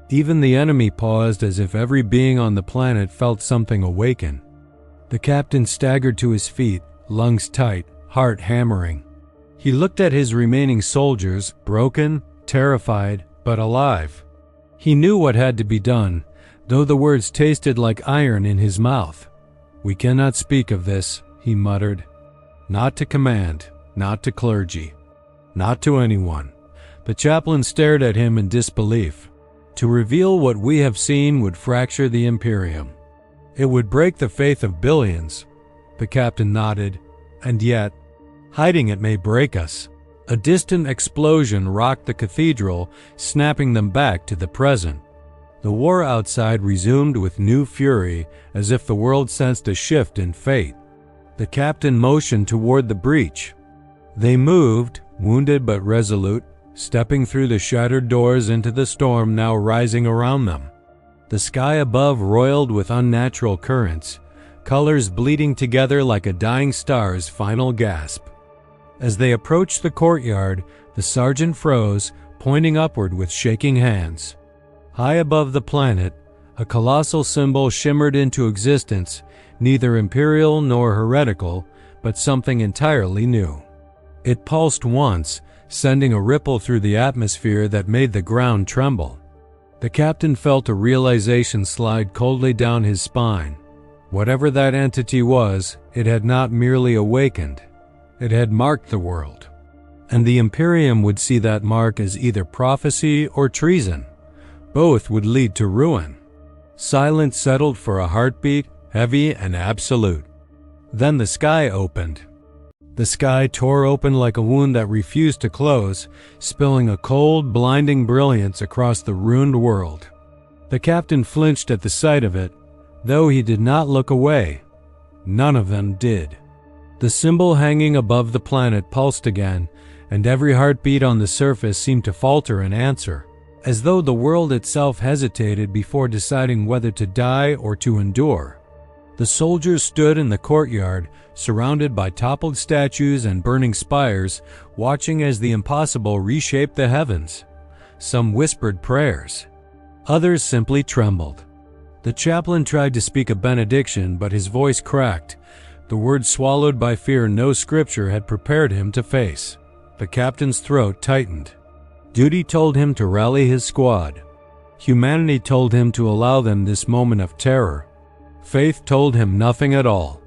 [SPEAKER 1] Even the enemy paused, as if every being on the planet felt something awaken. The captain staggered to his feet, lungs tight, heart hammering. He looked at his remaining soldiers, broken, terrified, but alive. He knew what had to be done, though the words tasted like iron in his mouth. "We cannot speak of this," he muttered. "Not to command, not to clergy, not to anyone." The chaplain stared at him in disbelief. "To reveal what we have seen would fracture the Imperium. It would break the faith of billions." The captain nodded. "And yet, hiding it may break us." A distant explosion rocked the cathedral, snapping them back to the present. The war outside resumed with new fury, as if the world sensed a shift in fate. The captain motioned toward the breach. They moved, wounded but resolute, stepping through the shattered doors into the storm now rising around them. The sky above roiled with unnatural currents, colors bleeding together like a dying star's final gasp. As they approached the courtyard, the sergeant froze, pointing upward with shaking hands. High above the planet, a colossal symbol shimmered into existence, neither imperial nor heretical, but something entirely new. It pulsed once, sending a ripple through the atmosphere that made the ground tremble. The captain felt a realization slide coldly down his spine. Whatever that entity was, it had not merely awakened. It had marked the world. And the Imperium would see that mark as either prophecy or treason. Both would lead to ruin. Silence settled for a heartbeat, heavy and absolute. Then the sky opened. The sky tore open like a wound that refused to close, spilling a cold, blinding brilliance across the ruined world. The captain flinched at the sight of it, though he did not look away. None of them did. The symbol hanging above the planet pulsed again, and every heartbeat on the surface seemed to falter in answer, as though the world itself hesitated before deciding whether to die or to endure. The soldiers stood in the courtyard, surrounded by toppled statues and burning spires, watching as the impossible reshaped the heavens. Some whispered prayers. Others simply trembled. The chaplain tried to speak a benediction, but his voice cracked, the words swallowed by fear no scripture had prepared him to face. The captain's throat tightened. Duty told him to rally his squad. Humanity told him to allow them this moment of terror. Faith told him nothing at all.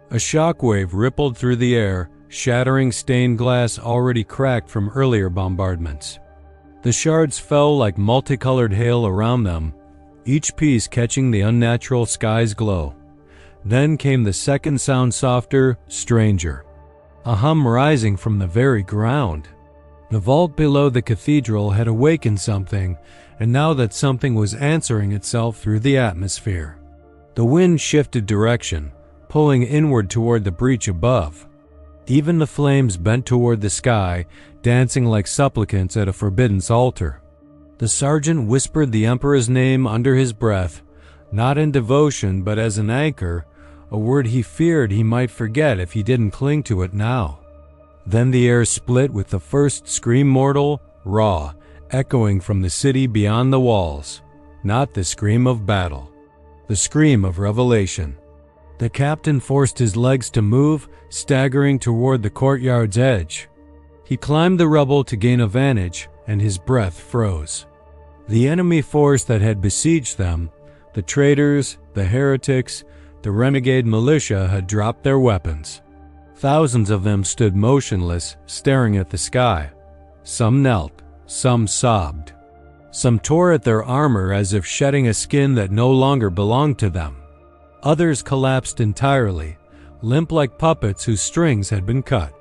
[SPEAKER 1] A shockwave rippled through the air, shattering stained glass already cracked from earlier bombardments. The shards fell like multicolored hail around them, each piece catching the unnatural sky's glow. Then came the second sound, softer, stranger. A hum rising from the very ground. The vault below the cathedral had awakened something, and now that something was answering itself through the atmosphere. The wind shifted direction, pulling inward toward the breach above. Even the flames bent toward the sky, dancing like supplicants at a forbidden altar. The sergeant whispered the Emperor's name under his breath, not in devotion but as an anchor, a word he feared he might forget if he didn't cling to it now. Then the air split with the first scream, mortal, raw, echoing from the city beyond the walls. Not the scream of battle. The scream of revelation. The captain forced his legs to move, staggering toward the courtyard's edge. He climbed the rubble to gain a vantage, and his breath froze. The enemy force that had besieged them, the traitors, the heretics, the renegade militia had dropped their weapons. Thousands of them stood motionless, staring at the sky. Some knelt, some sobbed. Some tore at their armor as if shedding a skin that no longer belonged to them. Others collapsed entirely, limp like puppets whose strings had been cut.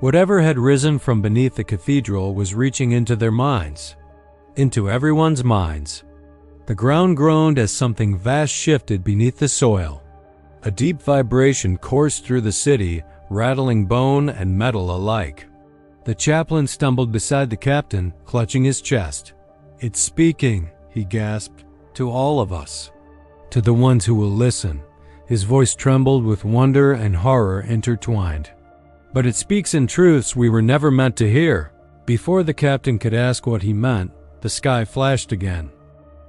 [SPEAKER 1] Whatever had risen from beneath the cathedral was reaching into their minds. Into everyone's minds. The ground groaned as something vast shifted beneath the soil. A deep vibration coursed through the city, rattling bone and metal alike. The chaplain stumbled beside the captain, clutching his chest. "It's speaking," he gasped, "to all of us. To the ones who will listen." His voice trembled with wonder and horror intertwined. "But it speaks in truths we were never meant to hear." Before the captain could ask what he meant, the sky flashed again.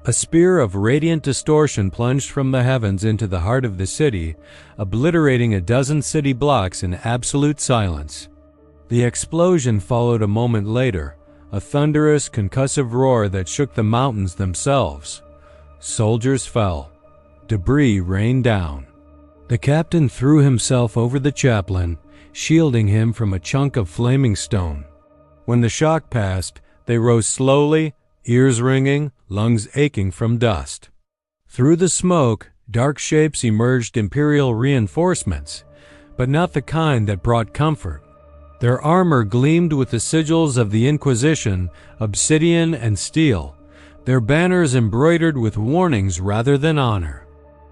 [SPEAKER 1] A spear of radiant distortion plunged from the heavens into the heart of the city, obliterating a dozen city blocks in absolute silence. The explosion followed a moment later, a thunderous, concussive roar that shook the mountains themselves. Soldiers fell. Debris rained down. The captain threw himself over the chaplain, shielding him from a chunk of flaming stone. When the shock passed, they rose slowly, ears ringing, lungs aching from dust. Through the smoke, dark shapes emerged, Imperial reinforcements, but not the kind that brought comfort. Their armor gleamed with the sigils of the Inquisition, obsidian and steel, their banners embroidered with warnings rather than honor.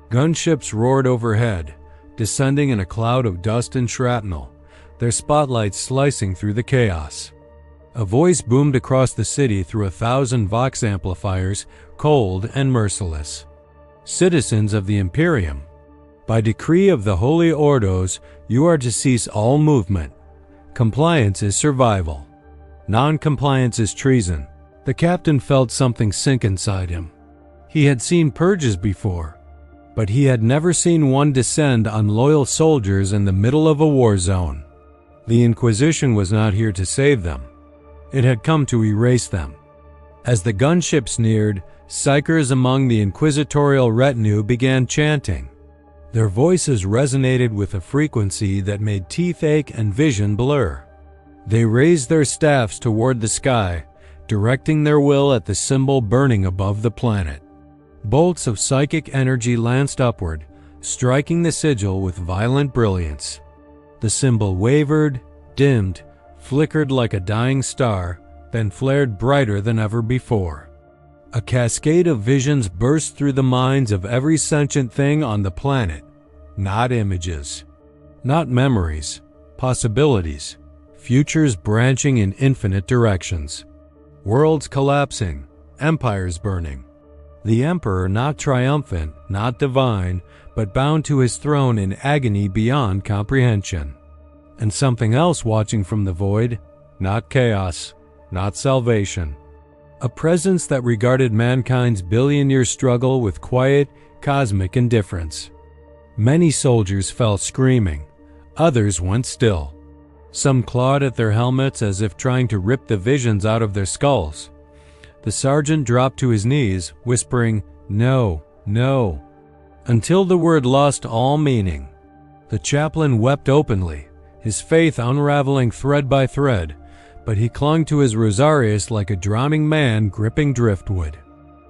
[SPEAKER 1] Gunships roared overhead, descending in a cloud of dust and shrapnel, their spotlights slicing through the chaos. A voice boomed across the city through 1,000 vox amplifiers, cold and merciless. "Citizens of the Imperium, by decree of the Holy Ordos, you are to cease all movement. Compliance is survival. Non-compliance is treason." The captain felt something sink inside him. He had seen purges before, but he had never seen one descend on loyal soldiers in the middle of a war zone. The Inquisition was not here to save them. It had come to erase them. As the gunships neared, psychers among the inquisitorial retinue began chanting. Their voices resonated with a frequency that made teeth ache and vision blur. They raised their staffs toward the sky, directing their will at the symbol burning above the planet. Bolts of psychic energy lanced upward, striking the sigil with violent brilliance. The symbol wavered, dimmed, flickered like a dying star, then flared brighter than ever before. A cascade of visions burst through the minds of every sentient thing on the planet. Not images, not memories, possibilities, futures branching in infinite directions. Worlds collapsing, empires burning. The Emperor not triumphant, not divine, but bound to his throne in agony beyond comprehension. And something else watching from the void, not chaos, not salvation. A presence that regarded mankind's billion-year struggle with quiet, cosmic indifference. Many soldiers fell screaming. Others went still. Some clawed at their helmets as if trying to rip the visions out of their skulls. The sergeant dropped to his knees, whispering, "No, no," until the word lost all meaning. The chaplain wept openly, his faith unraveling thread by thread, but he clung to his rosarius like a drowning man gripping driftwood.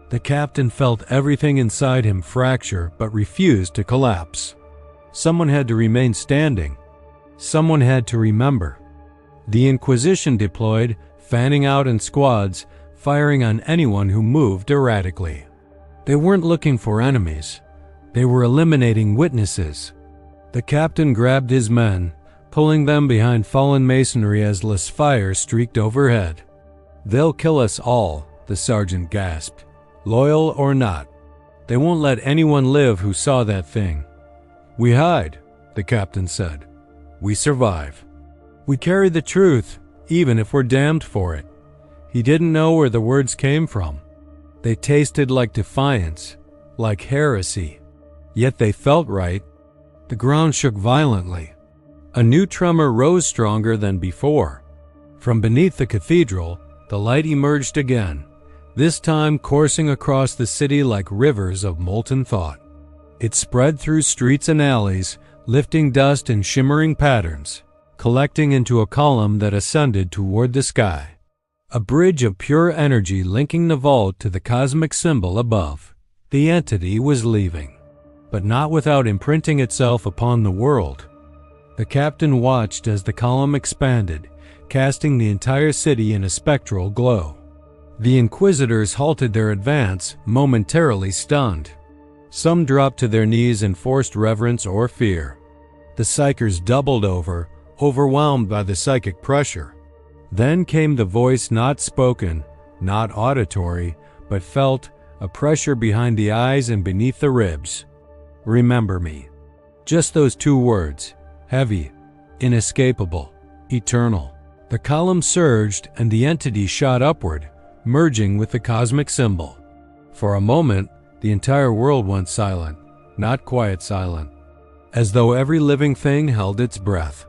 [SPEAKER 1] The captain felt everything inside him fracture but refused to collapse. Someone had to remain standing. Someone had to remember. The Inquisition deployed, fanning out in squads, firing on anyone who moved erratically. They weren't looking for enemies. They were eliminating witnesses. The captain grabbed his men, pulling them behind fallen masonry as the fire streaked overhead. "They'll kill us all," the sergeant gasped. "Loyal or not. They won't let anyone live who saw that thing." "We hide," the captain said. "We survive. We carry the truth, even if we're damned for it." He didn't know where the words came from. They tasted like defiance, like heresy. Yet they felt right. The ground shook violently. A new tremor rose stronger than before. From beneath the cathedral, the light emerged again, this time coursing across the city like rivers of molten thought. It spread through streets and alleys, lifting dust in shimmering patterns, collecting into a column that ascended toward the sky. A bridge of pure energy linking the vault to the cosmic symbol above. The entity was leaving, but not without imprinting itself upon the world. The captain watched as the column expanded, casting the entire city in a spectral glow. The Inquisitors halted their advance, momentarily stunned. Some dropped to their knees in forced reverence or fear. The psychers doubled over, overwhelmed by the psychic pressure. Then came the voice not spoken, not auditory, but felt, a pressure behind the eyes and beneath the ribs. "Remember me." Just those two words, heavy, inescapable, eternal. The column surged and the entity shot upward, merging with the cosmic symbol. For a moment, the entire world went silent, not quiet silent, as though every living thing held its breath.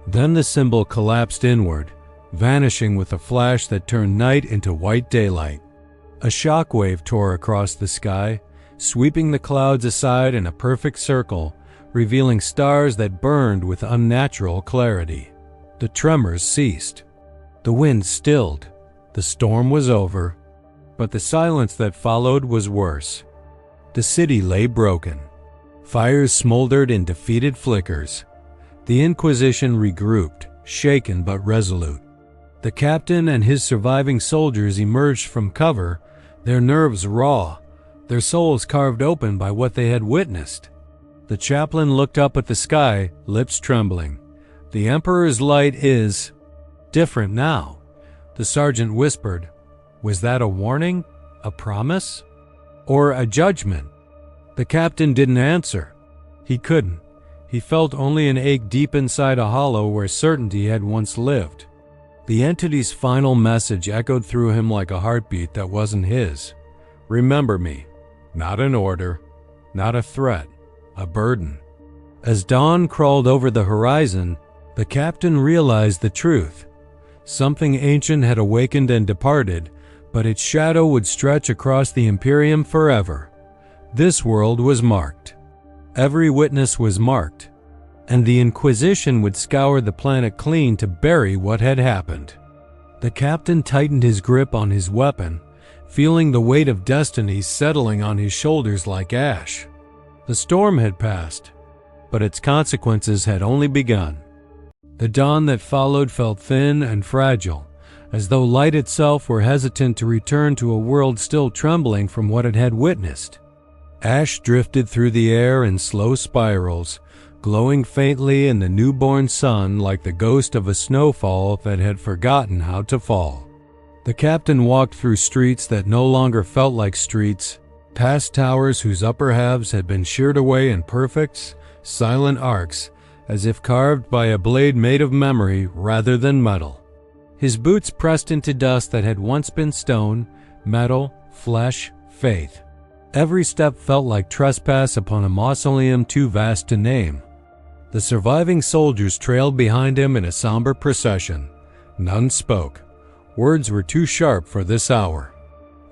[SPEAKER 1] Then the symbol collapsed inward, vanishing with a flash that turned night into white daylight. A shockwave tore across the sky, sweeping the clouds aside in a perfect circle, revealing stars that burned with unnatural clarity. The tremors ceased. The wind stilled. The storm was over. But the silence that followed was worse. The city lay broken. Fires smoldered in defeated flickers. The Inquisition regrouped, shaken but resolute. The captain and his surviving soldiers emerged from cover, their nerves raw, their souls carved open by what they had witnessed. The chaplain looked up at the sky, lips trembling. "The Emperor's light is different now," the sergeant whispered. Was that a warning? A promise? Or a judgment? The captain didn't answer. He couldn't. He felt only an ache deep inside a hollow where certainty had once lived. The entity's final message echoed through him like a heartbeat that wasn't his. "Remember me." Not an order, not a threat, a burden. As dawn crawled over the horizon, The captain realized the truth. Something ancient had awakened and departed, but its shadow would stretch across the Imperium forever. This world was marked. Every witness was marked, and the Inquisition would scour the planet clean to bury what had happened. The captain tightened his grip on his weapon, feeling the weight of destiny settling on his shoulders like ash. The storm had passed, but its consequences had only begun. The dawn that followed felt thin and fragile, as though light itself were hesitant to return to a world still trembling from what it had witnessed. Ash drifted through the air in slow spirals, glowing faintly in the newborn sun like the ghost of a snowfall that had forgotten how to fall. The captain walked through streets that no longer felt like streets, past towers whose upper halves had been sheared away in perfect, silent arcs, as if carved by a blade made of memory rather than metal. His boots pressed into dust that had once been stone, metal, flesh, faith. Every step felt like trespass upon a mausoleum too vast to name. The surviving soldiers trailed behind him in a somber procession. None spoke. Words were too sharp for this hour.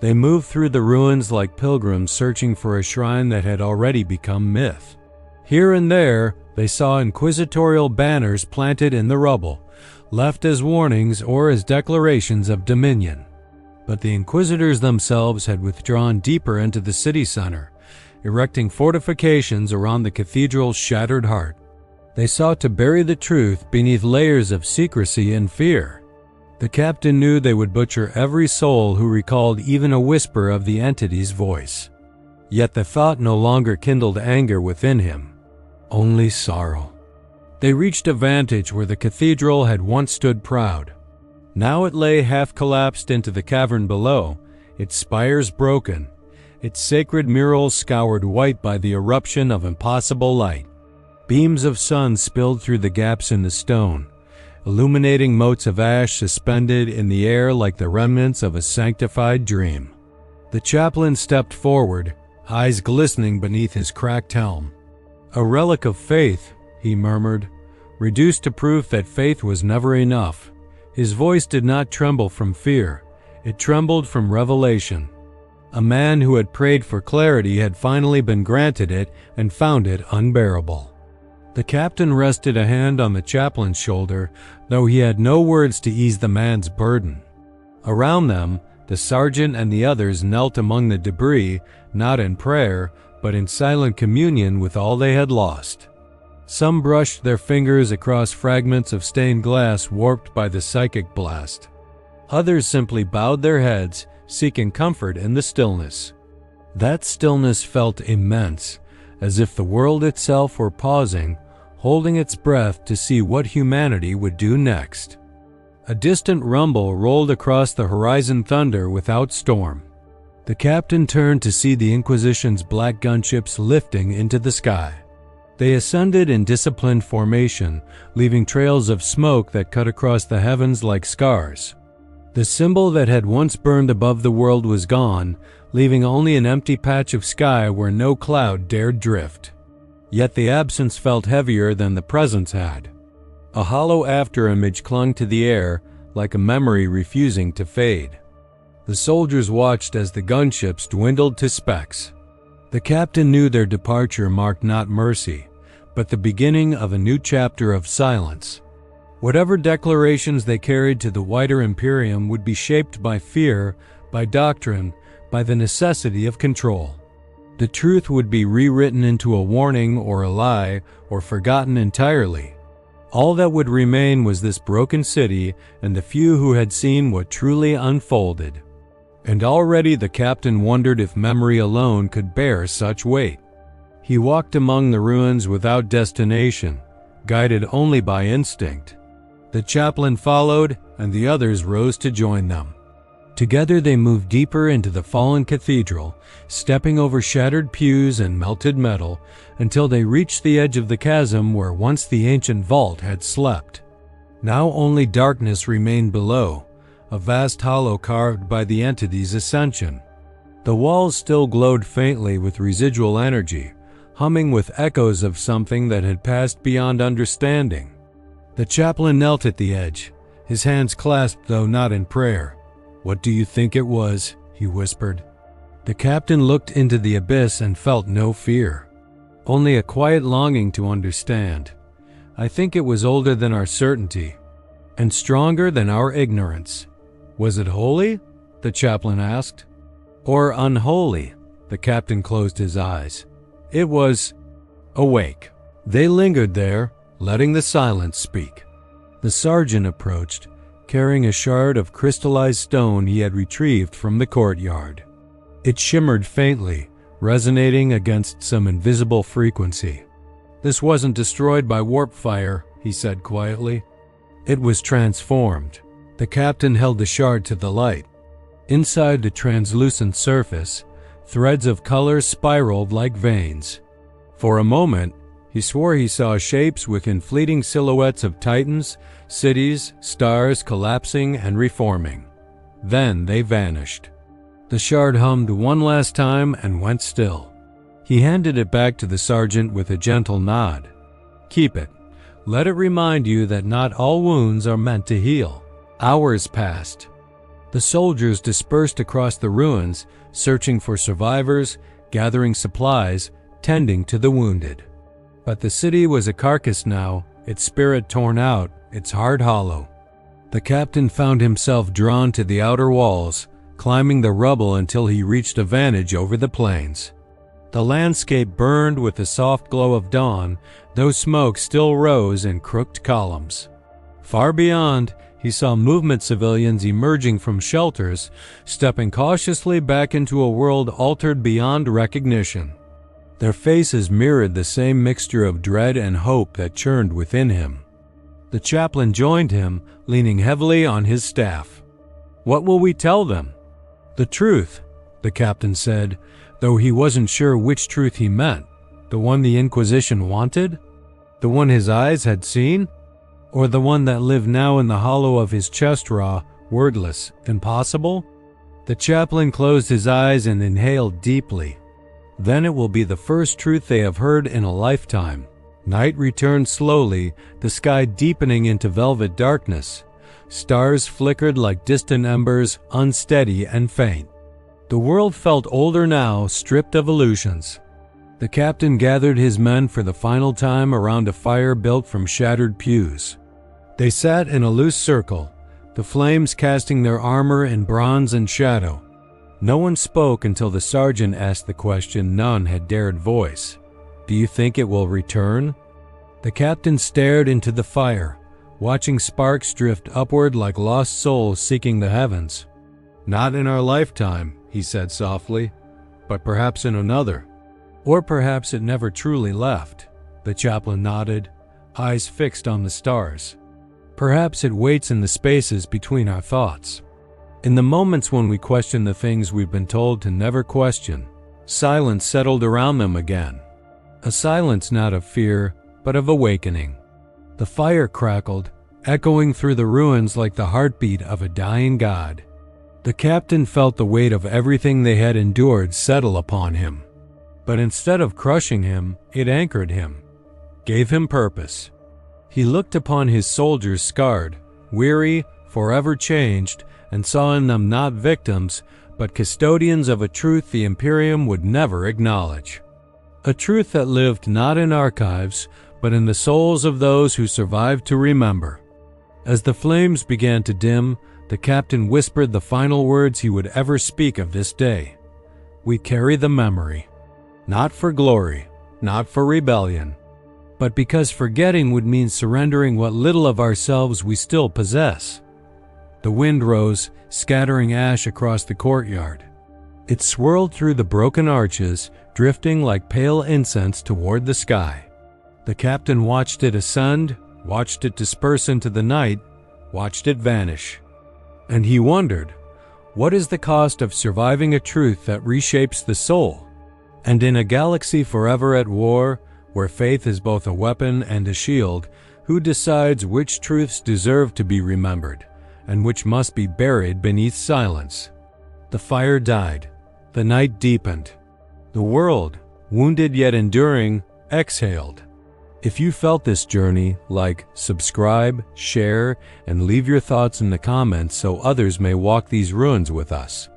[SPEAKER 1] They moved through the ruins like pilgrims searching for a shrine that had already become myth. Here and there, they saw inquisitorial banners planted in the rubble, left as warnings or as declarations of dominion. But the inquisitors themselves had withdrawn deeper into the city center, erecting fortifications around the cathedral's shattered heart. They sought to bury the truth beneath layers of secrecy and fear. The captain knew they would butcher every soul who recalled even a whisper of the entity's voice. Yet the thought no longer kindled anger within him, only sorrow. They reached a vantage where the cathedral had once stood proud. Now it lay half-collapsed into the cavern below, its spires broken, its sacred murals scoured white by the eruption of impossible light. Beams of sun spilled through the gaps in the stone, illuminating motes of ash suspended in the air like the remnants of a sanctified dream. The chaplain stepped forward, eyes glistening beneath his cracked helm. "A relic of faith," he murmured, reduced to proof that faith was never enough. His voice did not tremble from fear, it trembled from revelation. A man who had prayed for clarity had finally been granted it and found it unbearable. The captain rested a hand on the chaplain's shoulder, though he had no words to ease the man's burden. Around them, the sergeant and the others knelt among the debris, not in prayer, but in silent communion with all they had lost. Some brushed their fingers across fragments of stained glass warped by the psychic blast. Others simply bowed their heads, seeking comfort in the stillness. That stillness felt immense, as if the world itself were pausing, holding its breath to see what humanity would do next. A distant rumble rolled across the horizon thunder without storm. The captain turned to see the Inquisition's black gunships lifting into the sky. They ascended in disciplined formation, leaving trails of smoke that cut across the heavens like scars. The symbol that had once burned above the world was gone, leaving only an empty patch of sky where no cloud dared drift. Yet the absence felt heavier than the presence had. A hollow afterimage clung to the air, like a memory refusing to fade. The soldiers watched as the gunships dwindled to specks. The captain knew their departure marked not mercy, but the beginning of a new chapter of silence. Whatever declarations they carried to the wider Imperium would be shaped by fear, by doctrine, by the necessity of control. The truth would be rewritten into a warning or a lie, or forgotten entirely. All that would remain was this broken city and the few who had seen what truly unfolded. And already the captain wondered if memory alone could bear such weight. He walked among the ruins without destination, guided only by instinct. The chaplain followed, and the others rose to join them. Together they moved deeper into the fallen cathedral, stepping over shattered pews and melted metal, until they reached the edge of the chasm where once the ancient vault had slept. Now only darkness remained below, a vast hollow carved by the entity's ascension. The walls still glowed faintly with residual energy, humming with echoes of something that had passed beyond understanding. The chaplain knelt at the edge, his hands clasped though not in prayer. "What do you think it was?" he whispered. The captain looked into the abyss and felt no fear, only a quiet longing to understand. "I think it was older than our certainty, and stronger than our ignorance." "Was it holy?" the chaplain asked. "Or unholy?" The captain closed his eyes. "It was awake." They lingered there, letting the silence speak. The sergeant approached, carrying a shard of crystallized stone he had retrieved from the courtyard. It shimmered faintly, resonating against some invisible frequency. "This wasn't destroyed by warp fire," he said quietly. "It was transformed." The captain held the shard to the light. Inside the translucent surface, threads of color spiraled like veins. For a moment, he swore he saw shapes within fleeting silhouettes of titans, cities, stars collapsing and reforming. Then they vanished. The shard hummed one last time and went still. He handed it back to the sergeant with a gentle nod. "Keep it. Let it remind you that not all wounds are meant to heal." Hours passed. The soldiers dispersed across the ruins, searching for survivors, gathering supplies, tending to the wounded. But the city was a carcass now, its spirit torn out, its heart hollow. The captain found himself drawn to the outer walls, climbing the rubble until he reached a vantage over the plains. The landscape burned with the soft glow of dawn, though smoke still rose in crooked columns. Far beyond, he saw movement civilians emerging from shelters, stepping cautiously back into a world altered beyond recognition. Their faces mirrored the same mixture of dread and hope that churned within him. The chaplain joined him, leaning heavily on his staff. "What will we tell them?" "The truth," the captain said, though he wasn't sure which truth he meant. The one the Inquisition wanted? The one his eyes had seen? Or the one that lived now in the hollow of his chest, raw, wordless, impossible? The chaplain closed his eyes and inhaled deeply. Then it will be the first truth they have heard in a lifetime. Night returned slowly, the sky deepening into velvet darkness. Stars flickered like distant embers, unsteady and faint. The world felt older now, stripped of illusions. The captain gathered his men for the final time around a fire built from shattered pews. They sat in a loose circle, the flames casting their armor in bronze and shadow. No one spoke until the sergeant asked the question none had dared voice. "Do you think it will return?" The captain stared into the fire, watching sparks drift upward like lost souls seeking the heavens. "Not in our lifetime," he said softly, "but perhaps in another. Or perhaps it never truly left." The chaplain nodded, eyes fixed on the stars. "Perhaps it waits in the spaces between our thoughts. In the moments when we question the things we've been told to never question." Silence settled around them again. A silence not of fear, but of awakening. The fire crackled, echoing through the ruins like the heartbeat of a dying god. The captain felt the weight of everything they had endured settle upon him. But instead of crushing him, it anchored him, gave him purpose. He looked upon his soldiers scarred, weary, forever changed, and saw in them not victims, but custodians of a truth the Imperium would never acknowledge. A truth that lived not in archives, but in the souls of those who survived to remember. As the flames began to dim, the captain whispered the final words he would ever speak of this day. "We carry the memory. Not for glory, not for rebellion, but because forgetting would mean surrendering what little of ourselves we still possess." The wind rose, scattering ash across the courtyard. It swirled through the broken arches, drifting like pale incense toward the sky. The captain watched it ascend, watched it disperse into the night, watched it vanish. And he wondered, what is the cost of surviving a truth that reshapes the soul? And in a galaxy forever at war, where faith is both a weapon and a shield, who decides which truths deserve to be remembered, and which must be buried beneath silence? The fire died. The night deepened. The world, wounded yet enduring, exhaled. If you felt this journey, like, subscribe, share, and leave your thoughts in the comments so others may walk these ruins with us.